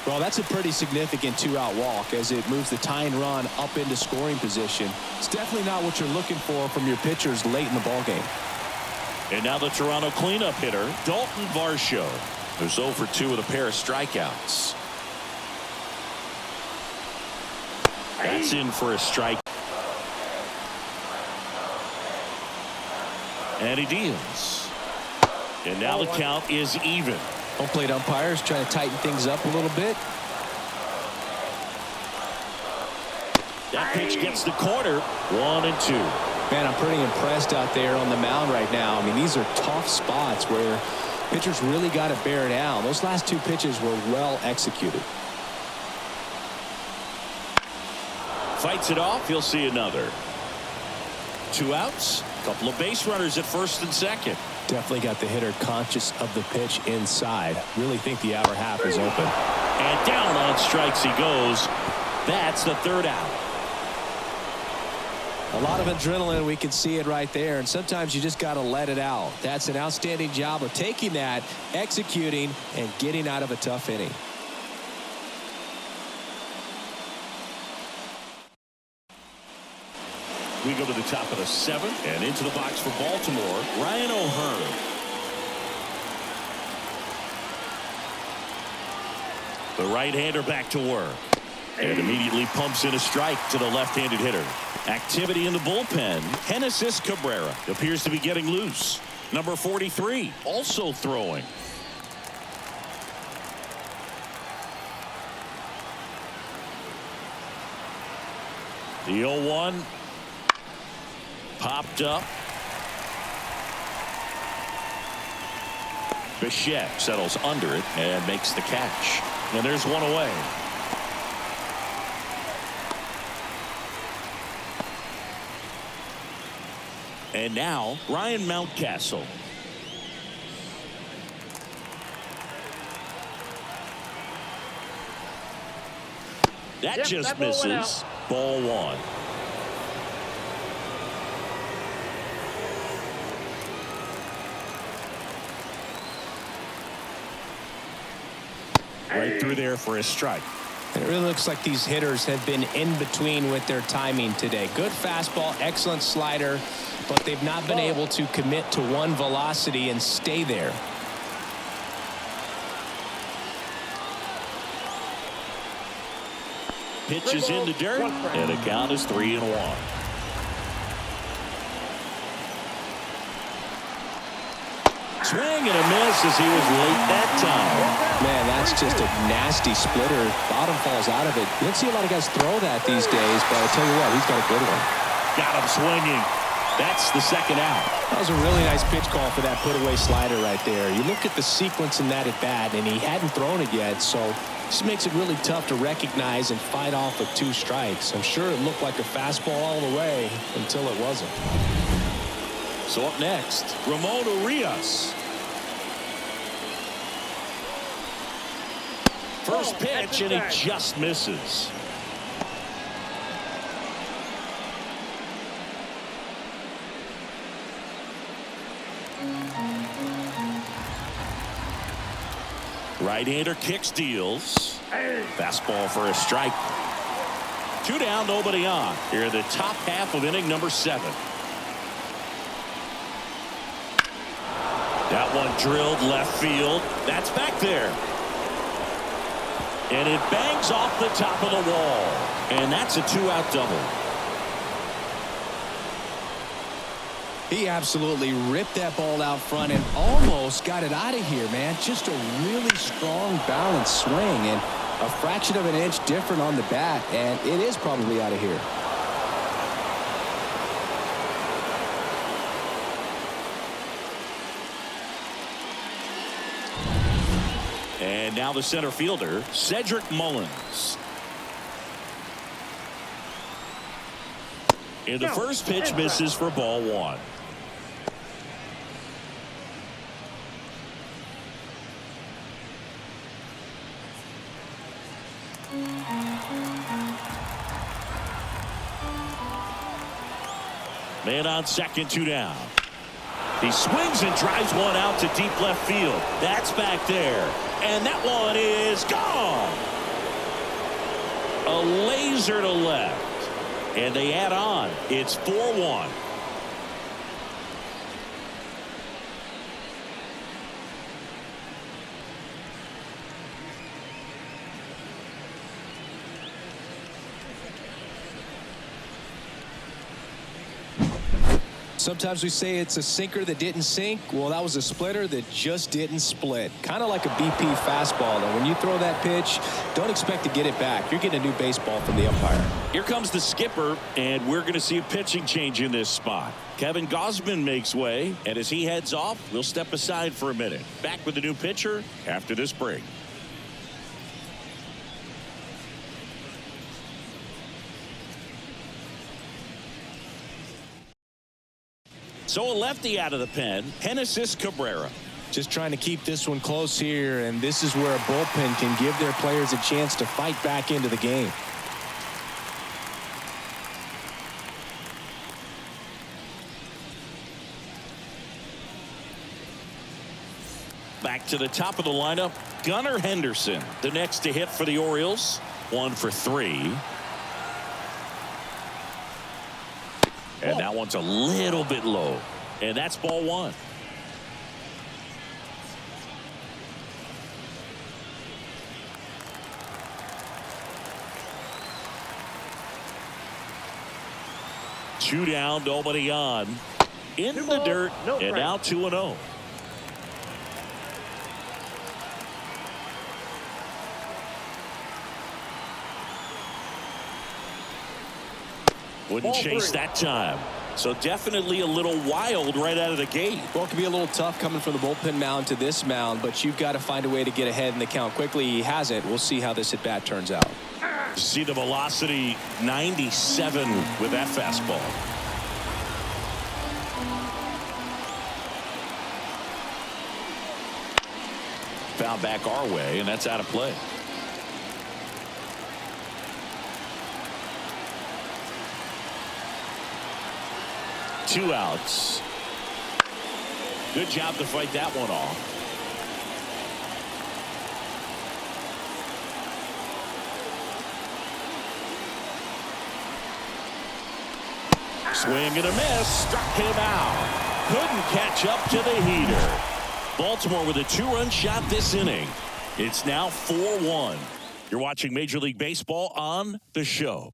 Well, that's a pretty significant 2-out walk as it moves the tying run up into scoring position. It's definitely not what you're looking for from your pitchers late in the ballgame. And now the Toronto cleanup hitter, Dalton Varsho, who's 0 for 2 with a pair of strikeouts. That's in for a strike. And he deals. And now the count is even. Home plate umpires trying to tighten things up a little bit. That pitch gets the corner. 1-2. Man, I'm pretty impressed out there on the mound right now. I mean, these are tough spots where pitchers really got to bear down. Those last 2 pitches were well executed. Fights it off. He'll see another. 2 outs. Couple of base runners at first and second. Definitely got the hitter conscious of the pitch inside. Really think the outer half is open. And down on strikes he goes. That's the 3rd out. A lot of adrenaline. We can see it right there. And sometimes you just got to let it out. That's an outstanding job of taking that, executing, and getting out of a tough inning. We go to the top of the 7th and into the box for Baltimore, Ryan O'Hearn. The right-hander back to work. And immediately pumps in a strike to the left-handed hitter. Activity in the bullpen. Genesis Cabrera appears to be getting loose. Number 43 also throwing. The 0-1 popped up. Bichette settles under it and makes the catch. And there's one away. And now Ryan Mountcastle. That just that ball went misses. Ball 1. Right through there for a strike. It really looks like these hitters have been in between with their timing today. Good fastball, excellent slider, but they've not been able to commit to one velocity and stay there. Pitch is in the dirt, and the count is 3-1. swing and a miss as he was late that time. Man, that's just a nasty splitter. Bottom falls out of it. You don't see a lot of guys throw that these days, but I'll tell you what, he's got a good one. Got him swinging. That's the second out. That was a really nice pitch call for that put-away slider right there. You look at the sequence in that at-bat, and he hadn't thrown it yet, so this makes it really tough to recognize and fight off with 2 strikes. I'm sure it looked like a fastball all the way until it wasn't. So up next, Ramon Urias. First pitch, and he just misses. Right-hander kicks, deals. Fastball for a strike. 2 down, nobody on. Here in the top half of inning number 7. That one drilled left field. That's back there. And it bangs off the top of the wall. And that's a 2-out double. He absolutely ripped that ball out front and almost got it out of here, man. Just a really strong, balanced swing, and a fraction of an inch different on the bat, and it is probably out of here. And now the center fielder, Cedric Mullins. And the first pitch misses for ball 1. Man on second, 2 down. He swings and drives one out to deep left field. That's back there. And that one is gone. A laser to left. And they add on. It's 4-1. Sometimes we say it's a sinker that didn't sink. Well, that was a splitter that just didn't split. Kind of like a BP fastball. And when you throw that pitch, don't expect to get it back. You're getting a new baseball from the umpire. Here comes the skipper, and we're going to see a pitching change in this spot. Kevin Gausman makes way, and as he heads off, we'll step aside for a minute. Back with the new pitcher after this break. So a lefty out of the pen, Genesis Cabrera. Just trying to keep this one close here, and this is where a bullpen can give their players a chance to fight back into the game. Back to the top of the lineup, Gunnar Henderson, the next to hit for the Orioles. 1 for 3. And that one's a little bit low. And that's ball 1. Two down, nobody on. In the dirt, and now 2-0. Wouldn't chase that time. So definitely a little wild right out of the gate. Well, it can be a little tough coming from the bullpen mound to this mound, but you've got to find a way to get ahead in the count quickly. He hasn't. We'll see how this at-bat turns out. See the velocity, 97 with that fastball. Foul back our way, and that's out of play. Two outs. Good job to fight that one off. Swing and a miss. Struck him out. Couldn't catch up to the heater. Baltimore with a 2-run shot this inning. It's now 4-1. You're watching Major League Baseball on The Show.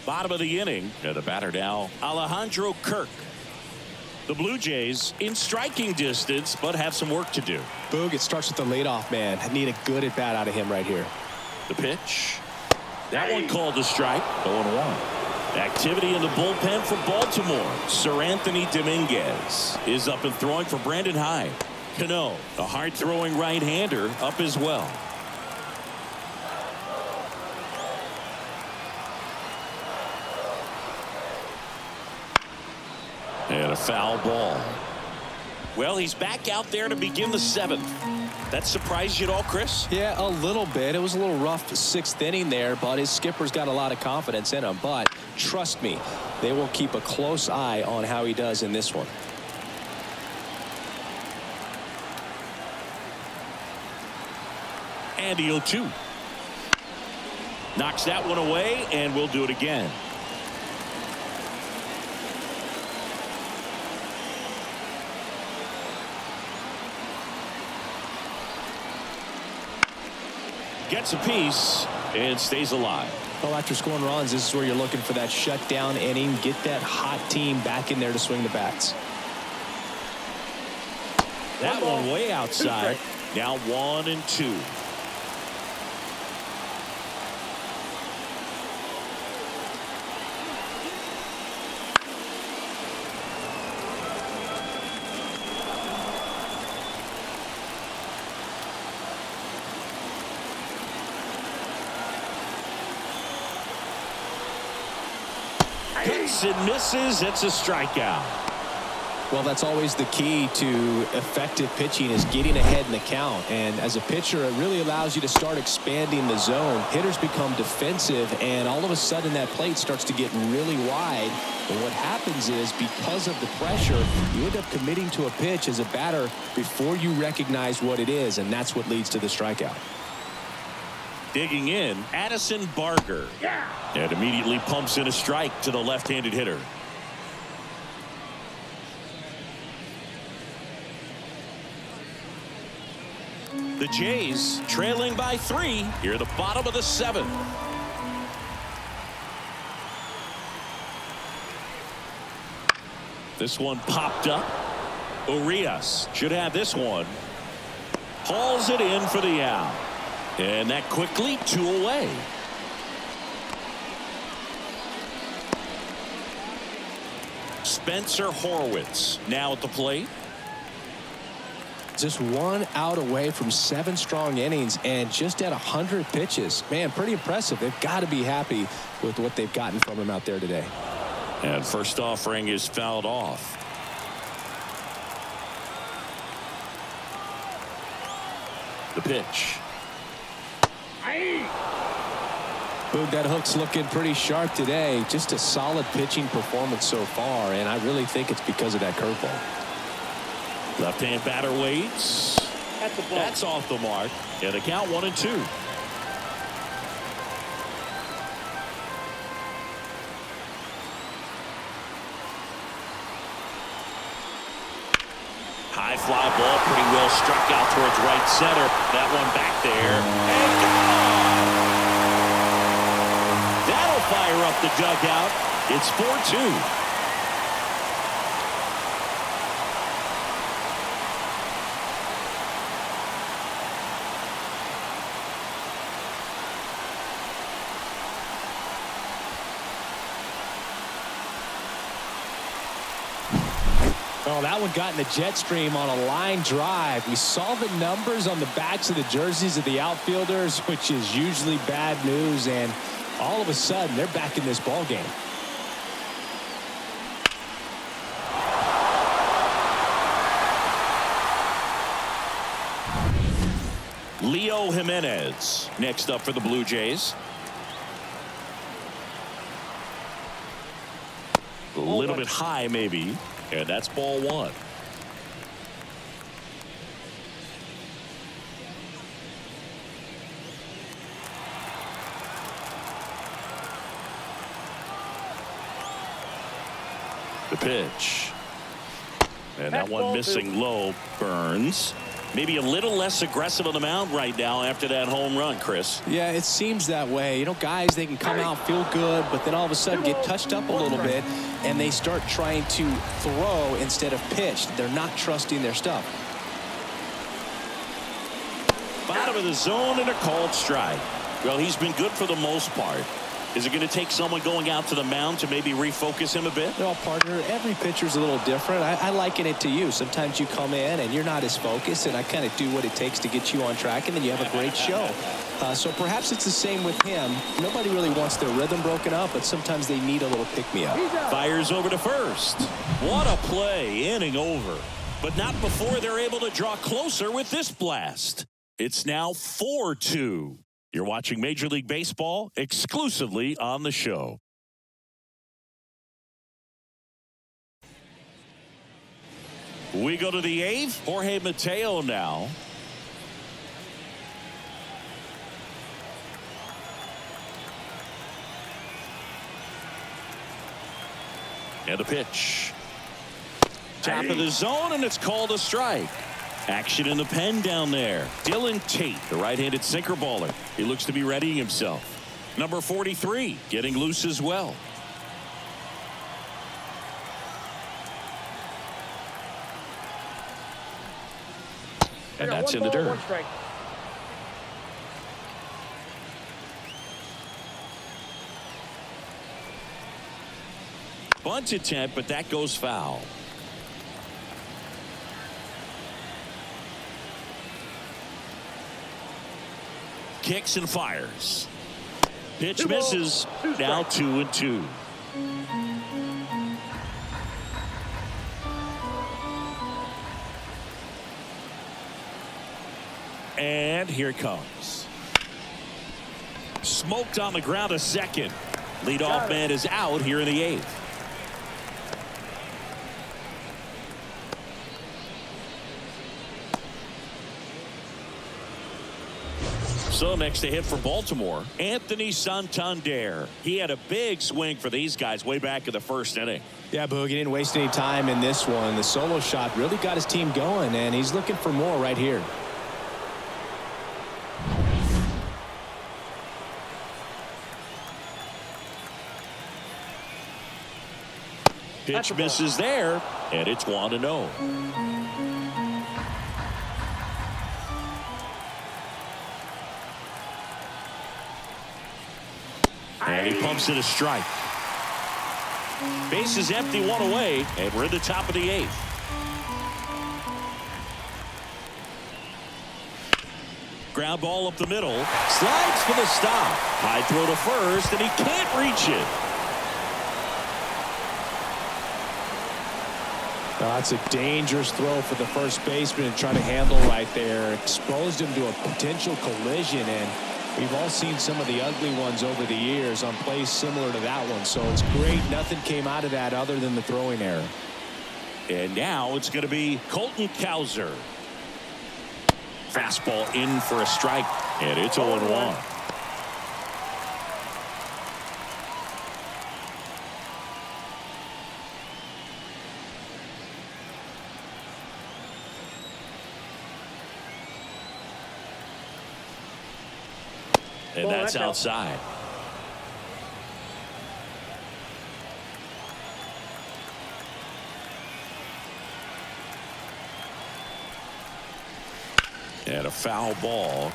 Bottom of the inning. And the batter now, Alejandro Kirk. The Blue Jays in striking distance, but have some work to do. Boog, it starts with the leadoff man. I need a good at bat out of him right here. The pitch. That one called a strike. 0-1. Activity in the bullpen for Baltimore. Sir Anthony Dominguez is up and throwing for Brandon Hyde. Cano, a hard-throwing right-hander, up as well. And a foul ball. Well, he's back out there to begin the 7th. That surprised you at all, Chris? Yeah, a little bit. It was a little rough 6th inning there, but his skipper's got a lot of confidence in him. But trust me, they will keep a close eye on how he does in this one. And the 0-2. Knocks that one away, and we'll do it again. Gets a piece and stays alive. Well, after scoring runs, this is where you're looking for that shutdown inning. Get that hot team back in there to swing the bats. That one way outside. Now 1-2. Hits and misses. It's a strikeout. Well, that's always the key to effective pitching, is getting ahead in the count. And as a pitcher, it really allows you to start expanding the zone. Hitters become defensive, and all of a sudden that plate starts to get really wide. And what happens is, because of the pressure, you end up committing to a pitch as a batter before you recognize what it is, and that's what leads to the strikeout. Digging in, Addison Barger. And immediately pumps in a strike to the left-handed hitter. The Jays trailing by 3 here at the bottom of the 7th. This one popped up. Urias should have this one. Hauls it in for the out. And that quickly 2 away. Spencer Horwitz now at the plate. Just 1 out away from 7 strong innings and just at 100 pitches. Man, pretty impressive. They've got to be happy with what they've gotten from him out there today. And first offering is fouled off. The pitch. Boog, that hook's looking pretty sharp today. Just a solid pitching performance so far, and I really think it's because of that curveball. Left-hand batter waits. That's off the mark. And the count 1-2. High fly ball, pretty well struck out towards right center. That one back there. And gone! That'll fire up the dugout. It's 4-2. Oh, that one got in the jet stream on a line drive. We saw the numbers on the backs of the jerseys of the outfielders, which is usually bad news, and all of a sudden they're back in this ball game. Leo Jimenez next up for the Blue Jays. A little bit high maybe. And that's ball 1. The pitch. And that one missing low. Burns. maybe a little less aggressive on the mound right now after that home run, Chris. Yeah, it seems that way. You know, guys, they can come out, feel good, but then all of a sudden get touched up a little bit, and they start trying to throw instead of pitch. They're not trusting their stuff. Bottom of the zone and a called strike. Well, he's been good for the most part. Is it going to take someone going out to the mound to maybe refocus him a bit? Well, partner, every pitcher's a little different. I liken it to you. Sometimes you come in and you're not as focused, and I kind of do what it takes to get you on track, and then you have a great show. So perhaps it's the same with him. Nobody really wants their rhythm broken up, but sometimes they need a little pick-me-up. Fires over to first. What a play, inning over. But not before they're able to draw closer with this blast. It's now 4-2. You're watching Major League Baseball exclusively on the show. We go to the eighth. Jorge Mateo now. And a pitch. Top of the zone, and it's called a strike. Action in the pen down there. Dylan Tate, the right-handed sinker baller. He looks to be readying himself. Number 43, getting loose as well. And that's in the dirt. Bunt attempt, but that goes foul. Kicks and fires. Pitch misses. Now 2-2. And here it comes. Smoked on the ground a second. Leadoff man is out here in the eighth. So next to hit for Baltimore, Anthony Santander. He had a big swing for these guys way back in the first inning. Yeah, Boog, he didn't waste any time in this one. The solo shot really got his team going, and he's looking for more right here. Pitch misses there, and it's 1-0. And he pumps it a strike. Base is empty, one away, and we're in the top of the eighth. Ground ball up the middle. Slides for the stop. High throw to first, and he can't reach it. That's a dangerous throw for the first baseman and trying to handle right there. Exposed him to a potential collision, and we've all seen some of the ugly ones over the years on plays similar to that one. So it's great nothing came out of that other than the throwing error. And now it's going to be Colton Cowser. Fastball in for a strike, and it's 0-1. And that's outside. And a foul ball.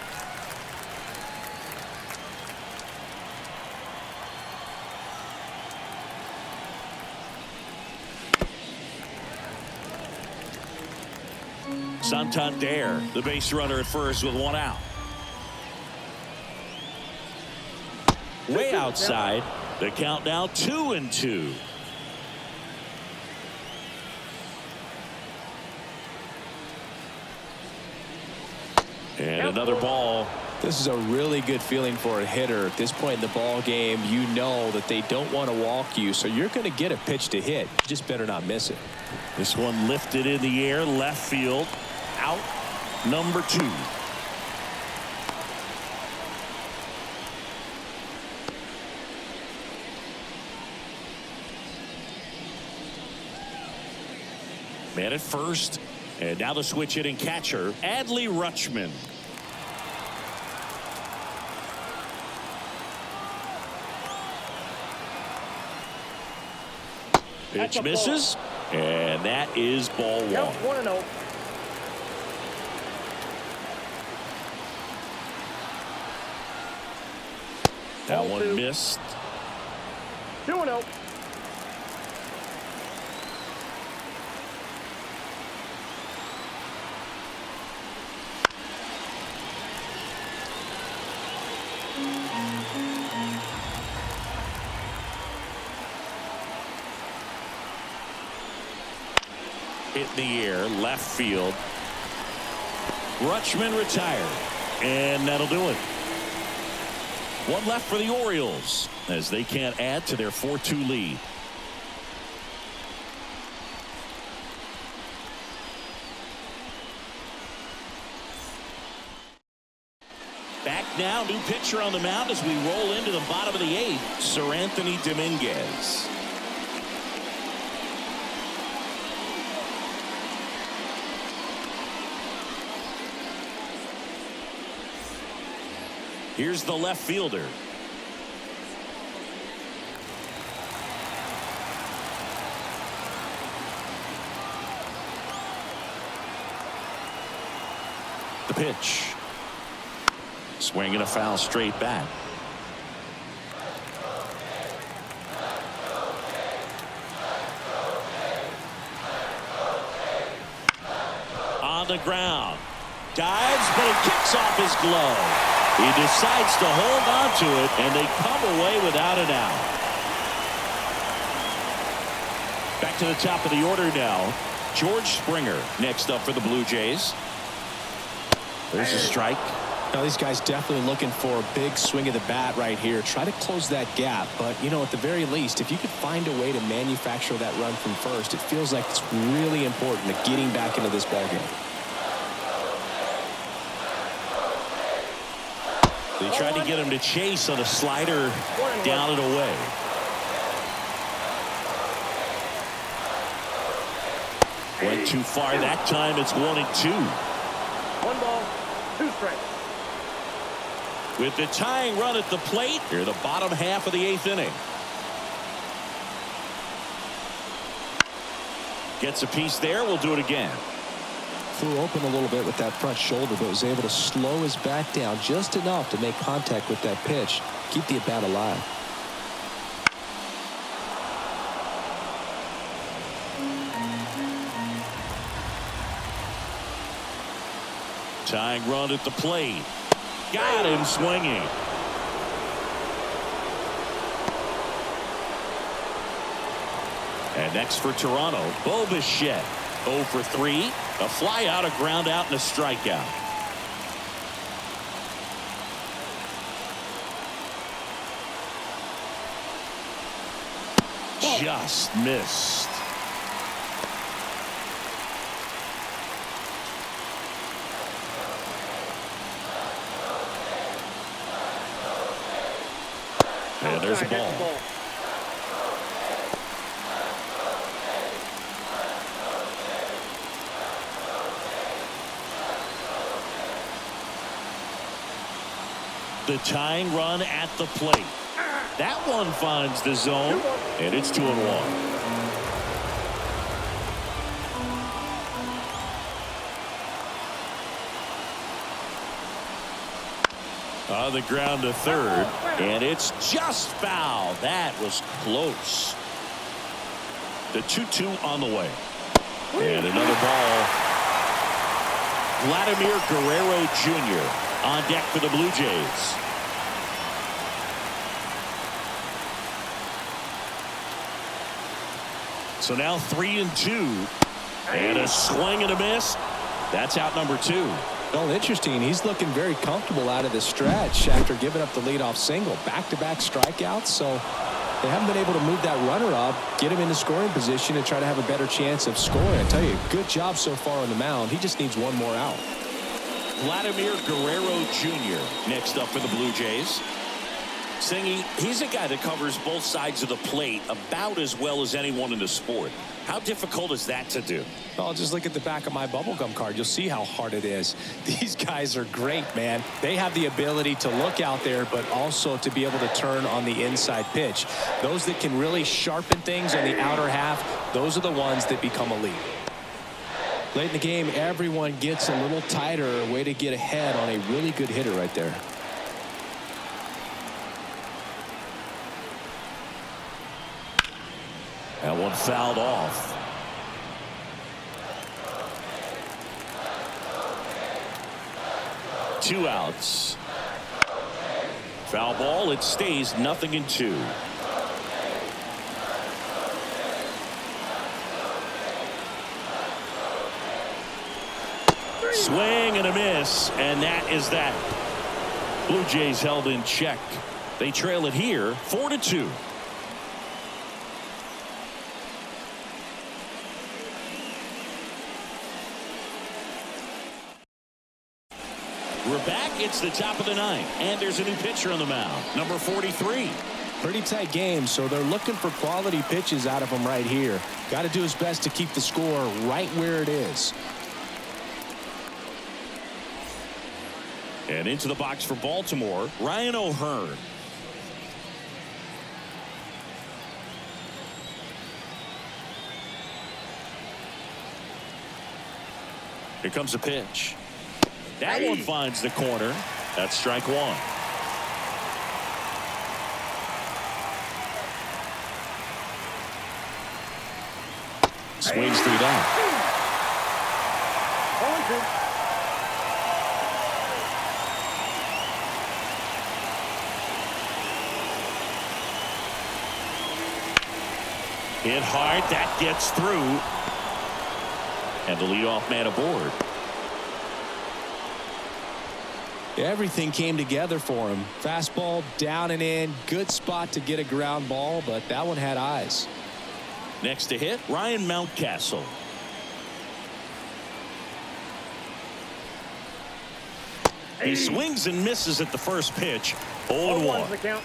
Santander, the base runner at first with one out. Way outside. The count now 2-2. And another ball. This is a really good feeling for a hitter. At this point in the ball game, you know that they don't want to walk you, so you're going to get a pitch to hit. You just better not miss it. This one lifted in the air, left field, out number 2. Man at first, And now the switch hitting catcher, Adley Rutschman. Pitch misses, and that is ball one. Count 1-0. That one missed. 2-0. Hit in the air, left field. Rutschman retired, and that'll do it. One left for the Orioles as they can't add to their 4-2 lead. Back now, new pitcher on the mound as we roll into the bottom of the 8th, Sir Anthony Dominguez. Here's the left fielder. The pitch. Swinging a foul straight back. On the ground. Dives, but it kicks off his glove. He decides to hold on to it, and they come away without an out. Back to the top of the order now. George Springer next up for the Blue Jays. There's a strike. Now, these guys definitely looking for a big swing of the bat right here. Try to close that gap. But, you know, at the very least, if you could find a way to manufacture that run from first, it feels like it's really important to getting back into this ballgame. They tried to get him to chase on a slider down and away. Went too far that time. It's 1-2. 1 ball, 2 strikes. With the tying run at the plate, here the bottom half of the 8th inning. Gets a piece there. We'll do it again. Flew open a little bit with that front shoulder, but was able to slow his bat down just enough to make contact with that pitch. Keep the at-bat alive. Tying run at the plate. Got him swinging. And next for Toronto, Bo Bichette. 0 for 3. A fly out, a ground out, and a strikeout. Just missed. And there's a ball. The tying run at the plate. That one finds the zone, and it's 2-1. On the ground to third, and it's just foul. That was close. The 2-2 on the way. And another ball. Vladimir Guerrero Jr. on deck for the Blue Jays. So now 3-2. And a swing and a miss. That's out number 2. Well, interesting. He's looking very comfortable out of the stretch after giving up the leadoff single. Back-to-back strikeouts. So they haven't been able to move that runner up, get him into scoring position, and try to have a better chance of scoring. I tell you, good job so far on the mound. He just needs one more out. Vladimir Guerrero Jr. next up for the Blue Jays. Singy, he's a guy that covers both sides of the plate about as well as anyone in the sport. How difficult is that to do? Well, just look at the back of my bubblegum card. You'll see how hard it is. These guys are great, man. They have the ability to look out there, but also to be able to turn on the inside pitch. Those that can really sharpen things on the outer half, those are the ones that become elite. Late in the game, everyone gets a little tighter. Way to get ahead on a really good hitter right there. That one fouled off. Two outs. Foul ball. It stays 0-2. Swing and a miss, and that is that. Blue Jays held in check. They trail it here 4-2. We're back. It's the top of the ninth, and there's a new pitcher on the mound, number 43. Pretty tight game, so they're looking for quality pitches out of him right here. Got to do his best to keep the score right where it is. And into the box for Baltimore, Ryan O'Hearn. Here comes a pitch. That one finds the corner. That's strike one. Swings 3 down. 0-2. Hit hard. That gets through. And the leadoff man aboard. Everything came together for him. Fastball down and in. Good spot to get a ground ball, but that one had eyes. Next to hit, Ryan Mountcastle. He swings and misses at the first pitch. 0-1. The count.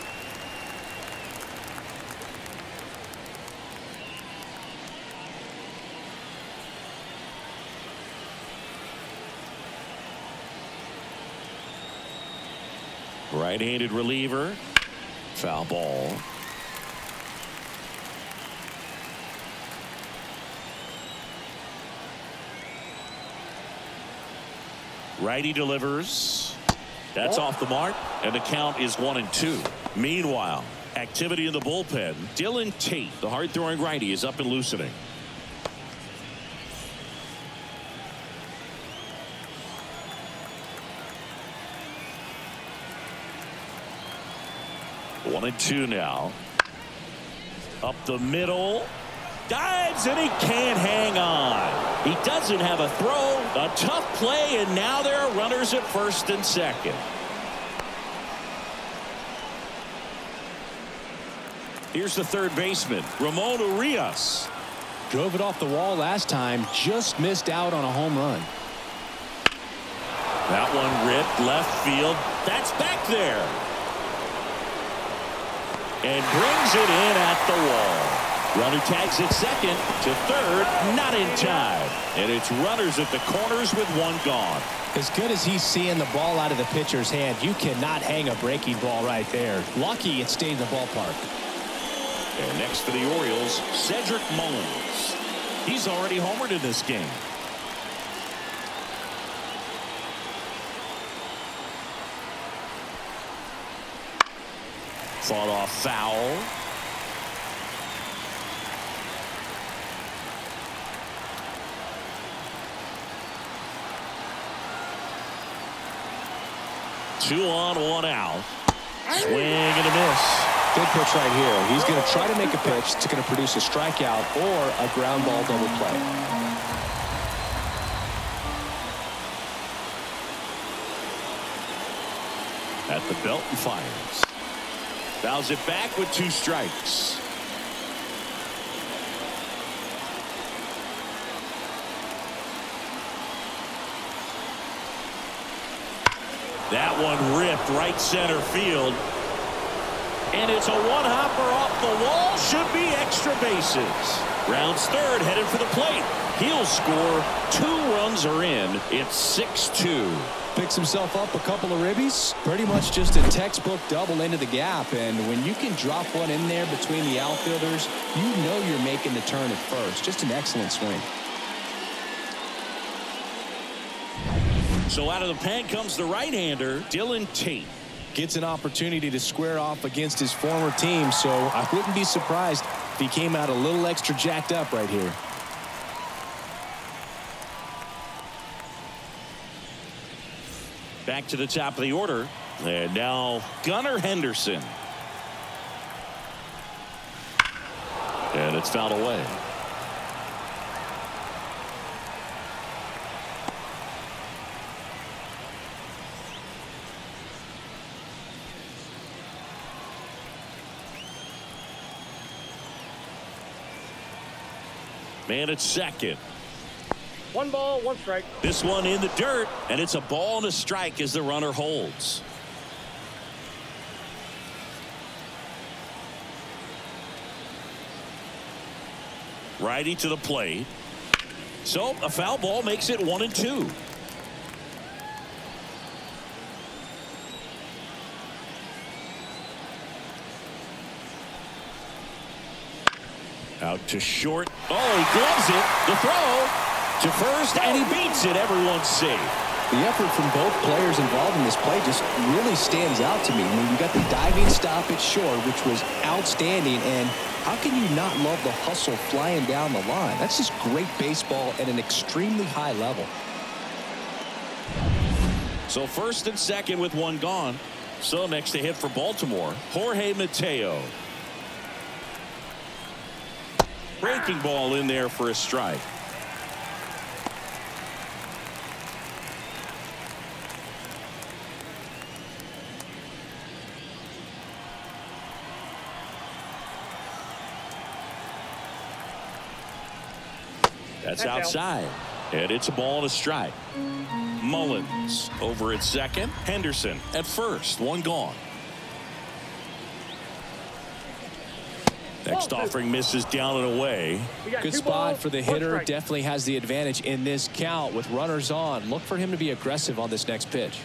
Right-handed reliever. Foul ball. Righty delivers. That's off the mark, and the count is 1-2. Meanwhile, activity in the bullpen. Dylan Tate, the hard-throwing righty, is up and loosening. One and two now. Up the middle. Dives, and he can't hang on. He doesn't have a throw. A tough play, and now there are runners at first and second. Here's the third baseman, Ramon Urias. Drove it off the wall last time. Just missed out on a home run. That one ripped left field. That's back there. And brings it in at the wall. Runner tags at second to third, not in time. And it's runners at the corners with one gone. As good as he's seeing the ball out of the pitcher's hand, you cannot hang a breaking ball right there. Lucky it stayed in the ballpark. And next for the Orioles, Cedric Mullins. He's already homered in this game. Fought off foul. Two on, one out. Swing and a miss. Good pitch right here. He's going to try to make a pitch that's going to produce a strikeout or a ground ball double play. At the belt and fires. Fouls it back with 2 strikes. That one ripped right center field. And it's a one-hopper off the wall. Should be extra bases. Rounds third, headed for the plate. He'll score. 2 runs are in. It's 6-2. Picks himself up a couple of ribbies. Pretty much just a textbook double into the gap. And when you can drop one in there between the outfielders, you know you're making the turn at first. Just an excellent swing. So out of the pen comes the right-hander, Dylan Tate. Gets an opportunity to square off against his former team, so I wouldn't be surprised if he came out a little extra jacked up right here. Back to the top of the order. And now Gunnar Henderson. And it's fouled away. Man at second. 1 ball, 1 strike. This one in the dirt, and it's a ball and a strike as the runner holds. Righty to the plate. So a foul ball makes it 1-2. Out to short. Oh, he gloves it. The throw to first, and he beats it. Everyone's safe. The effort from both players involved in this play just really stands out to me. I mean, you got the diving stop at short, which was outstanding, and how can you not love the hustle flying down the line? That's just great baseball at an extremely high level. So first and second with 1 gone. So next to hit for Baltimore, Jorge Mateo. Breaking ball in there for a strike. That's outside. And it's a ball and a strike. Mullins over at second. Henderson at first. 1 gone. Next offering misses down and away. Good spot for the hitter. Definitely has the advantage in this count with runners on. Look for him to be aggressive on this next pitch.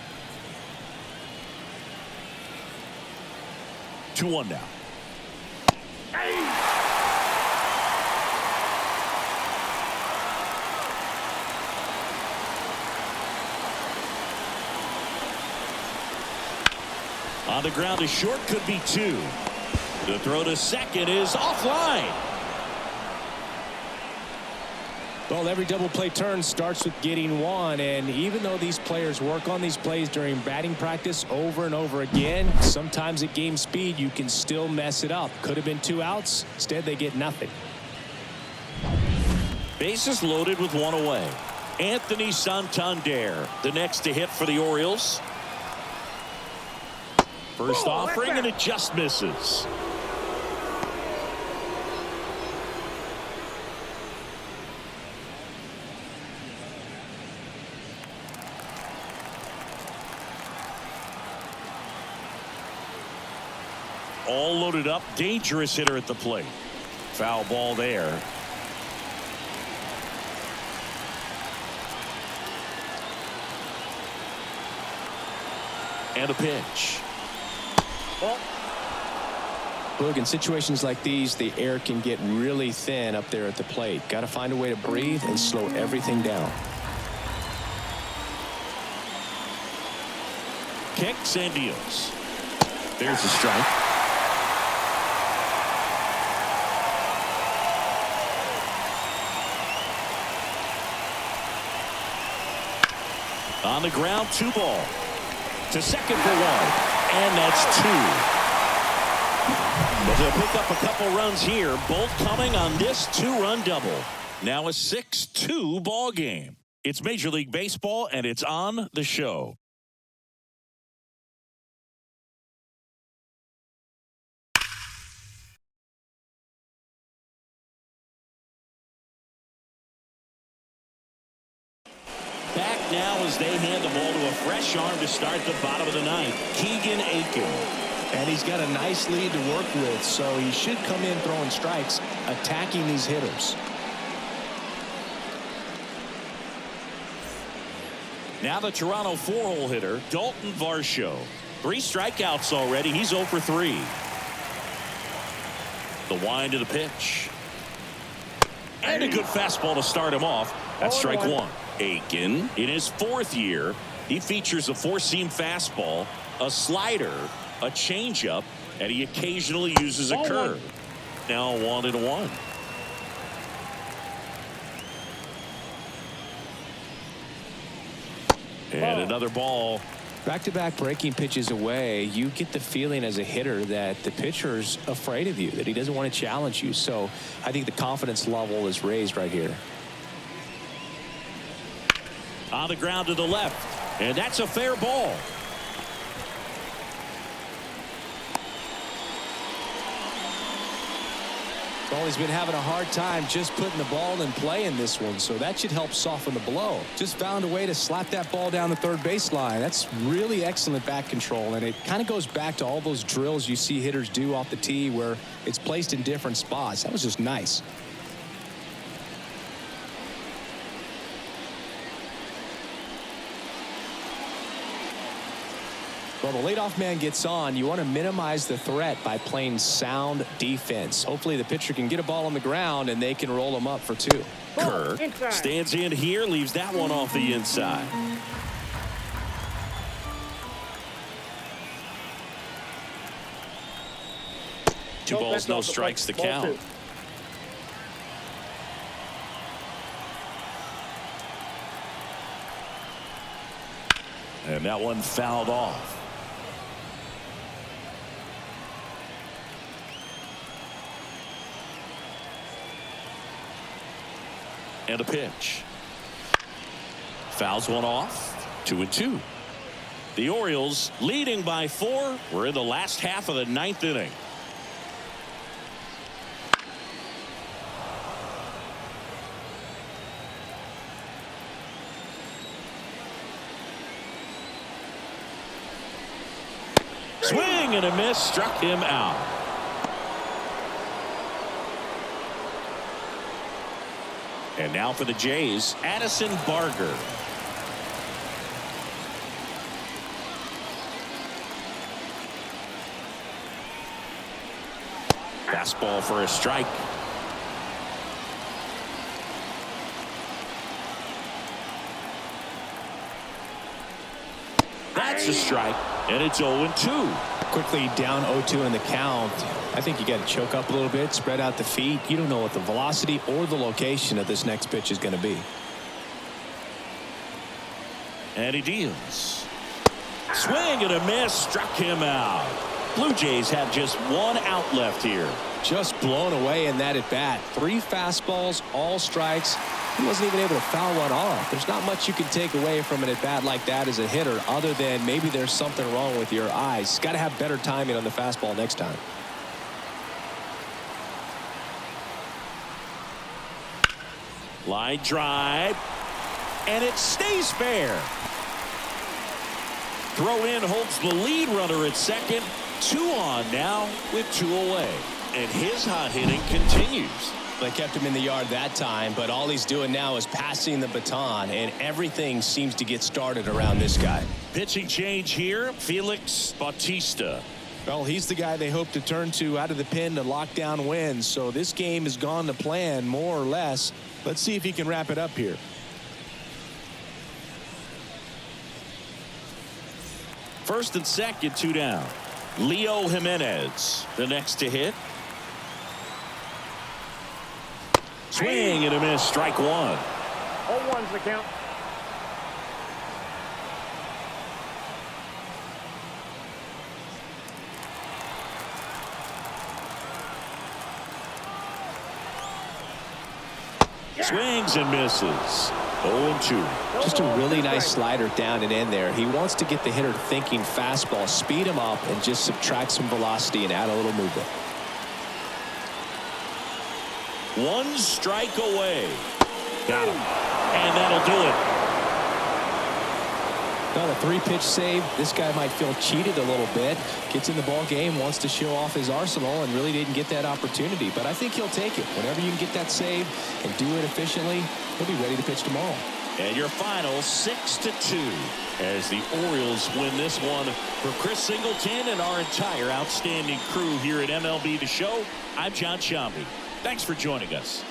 2-1 now. On the ground to short, could be 2. The throw to second is offline. Well, every double play turn starts with getting 1, and even though these players work on these plays during batting practice over and over again, sometimes at game speed you can still mess it up. Could have been 2 outs. Instead they get nothing. Bases loaded with 1 away. Anthony Santander, the next to hit for the Orioles. First offering, and it just misses. All loaded up. Dangerous hitter at the plate. Foul ball there. And a pitch. Look, in situations like these, the air can get really thin up there at the plate. Got to find a way to breathe and slow everything down. Kicks and deals. There's a strike. On the ground, 2 ball. To second for 1. And that's 2. But they'll pick up a couple runs here, both coming on this 2-run double. Now a 6-2 ball game. It's Major League Baseball, and it's on the show. Back now as they hand the ball to a fresh arm to start the bottom of the 9th. Keegan Aiken. And he's got a nice lead to work with, so he should come in throwing strikes, attacking these hitters. Now the Toronto 4-hole hitter, Dalton Varsho. 3 strikeouts already. He's 0 for 3. The wind of the pitch. And a good fastball to start him off. That's strike 1. Aiken, in his 4th year, he features a 4-seam fastball, a slider, a changeup, and he occasionally uses a curve. Now 1-1. And another ball. Back-to-back breaking pitches away, you get the feeling as a hitter that the pitcher's afraid of you, that he doesn't want to challenge you. So I think the confidence level is raised right here. On the ground to the left, and that's a fair ball. Well, he's been having a hard time just putting the ball in play in this one, so that should help soften the blow. Just found a way to slap that ball down the third baseline. That's really excellent bat control, and it kind of goes back to all those drills you see hitters do off the tee where it's placed in different spots. That was just nice. Well, the leadoff man gets on. You want to minimize the threat by playing sound defense. Hopefully the pitcher can get a ball on the ground and they can roll him up for 2. Kerr stands in here, leaves that one off the inside. Two balls, no strikes, the count. And that one fouled off. And a pitch. Fouls one off. 2-2. The Orioles leading by 4. We're in the last half of the 9th inning. Swing and a miss, struck him out. And now for the Jays, Addison Barger. Fastball for a strike. That's a strike, and it's 0-2. Quickly down 0-2 in the count. I think you got to choke up a little bit, spread out the feet. You don't know what the velocity or the location of this next pitch is going to be. And he deals. Swing and a miss, struck him out. Blue Jays have just 1 out left here. Just blown away in that at bat. 3 fastballs, all strikes. He wasn't even able to foul one off. There's not much you can take away from an at bat like that as a hitter, other than maybe there's something wrong with your eyes. Got to have better timing on the fastball next time. Line drive, and it stays fair. Throw in holds the lead runner at second. 2 on now with 2 away. And his hot hitting continues. They kept him in the yard that time, but all he's doing now is passing the baton, and everything seems to get started around this guy. Pitching change here, Felix Bautista. Well, he's the guy they hope to turn to out of the pen to lock down wins, so this game has gone to plan, more or less. Let's see if he can wrap it up here. First and second, 2 down. Leo Jimenez, the next to hit. Swing and a miss, strike 1. 0-1's the count. Swings and misses. 0-2. Just a really nice slider down and in there. He wants to get the hitter thinking fastball, speed him up, and just subtract some velocity and add a little movement. 1 strike away. Got him. And that'll do Well, a 3-pitch save. This guy might feel cheated a little bit. Gets in the ball game, wants to show off his arsenal, and really didn't get that opportunity. But I think he'll take it. Whenever you can get that save and do it efficiently, he'll be ready to pitch tomorrow. And your final 6-2 as the Orioles win this one. For Chris Singleton and our entire outstanding crew here at MLB The Show, I'm John Shambi. Thanks for joining us.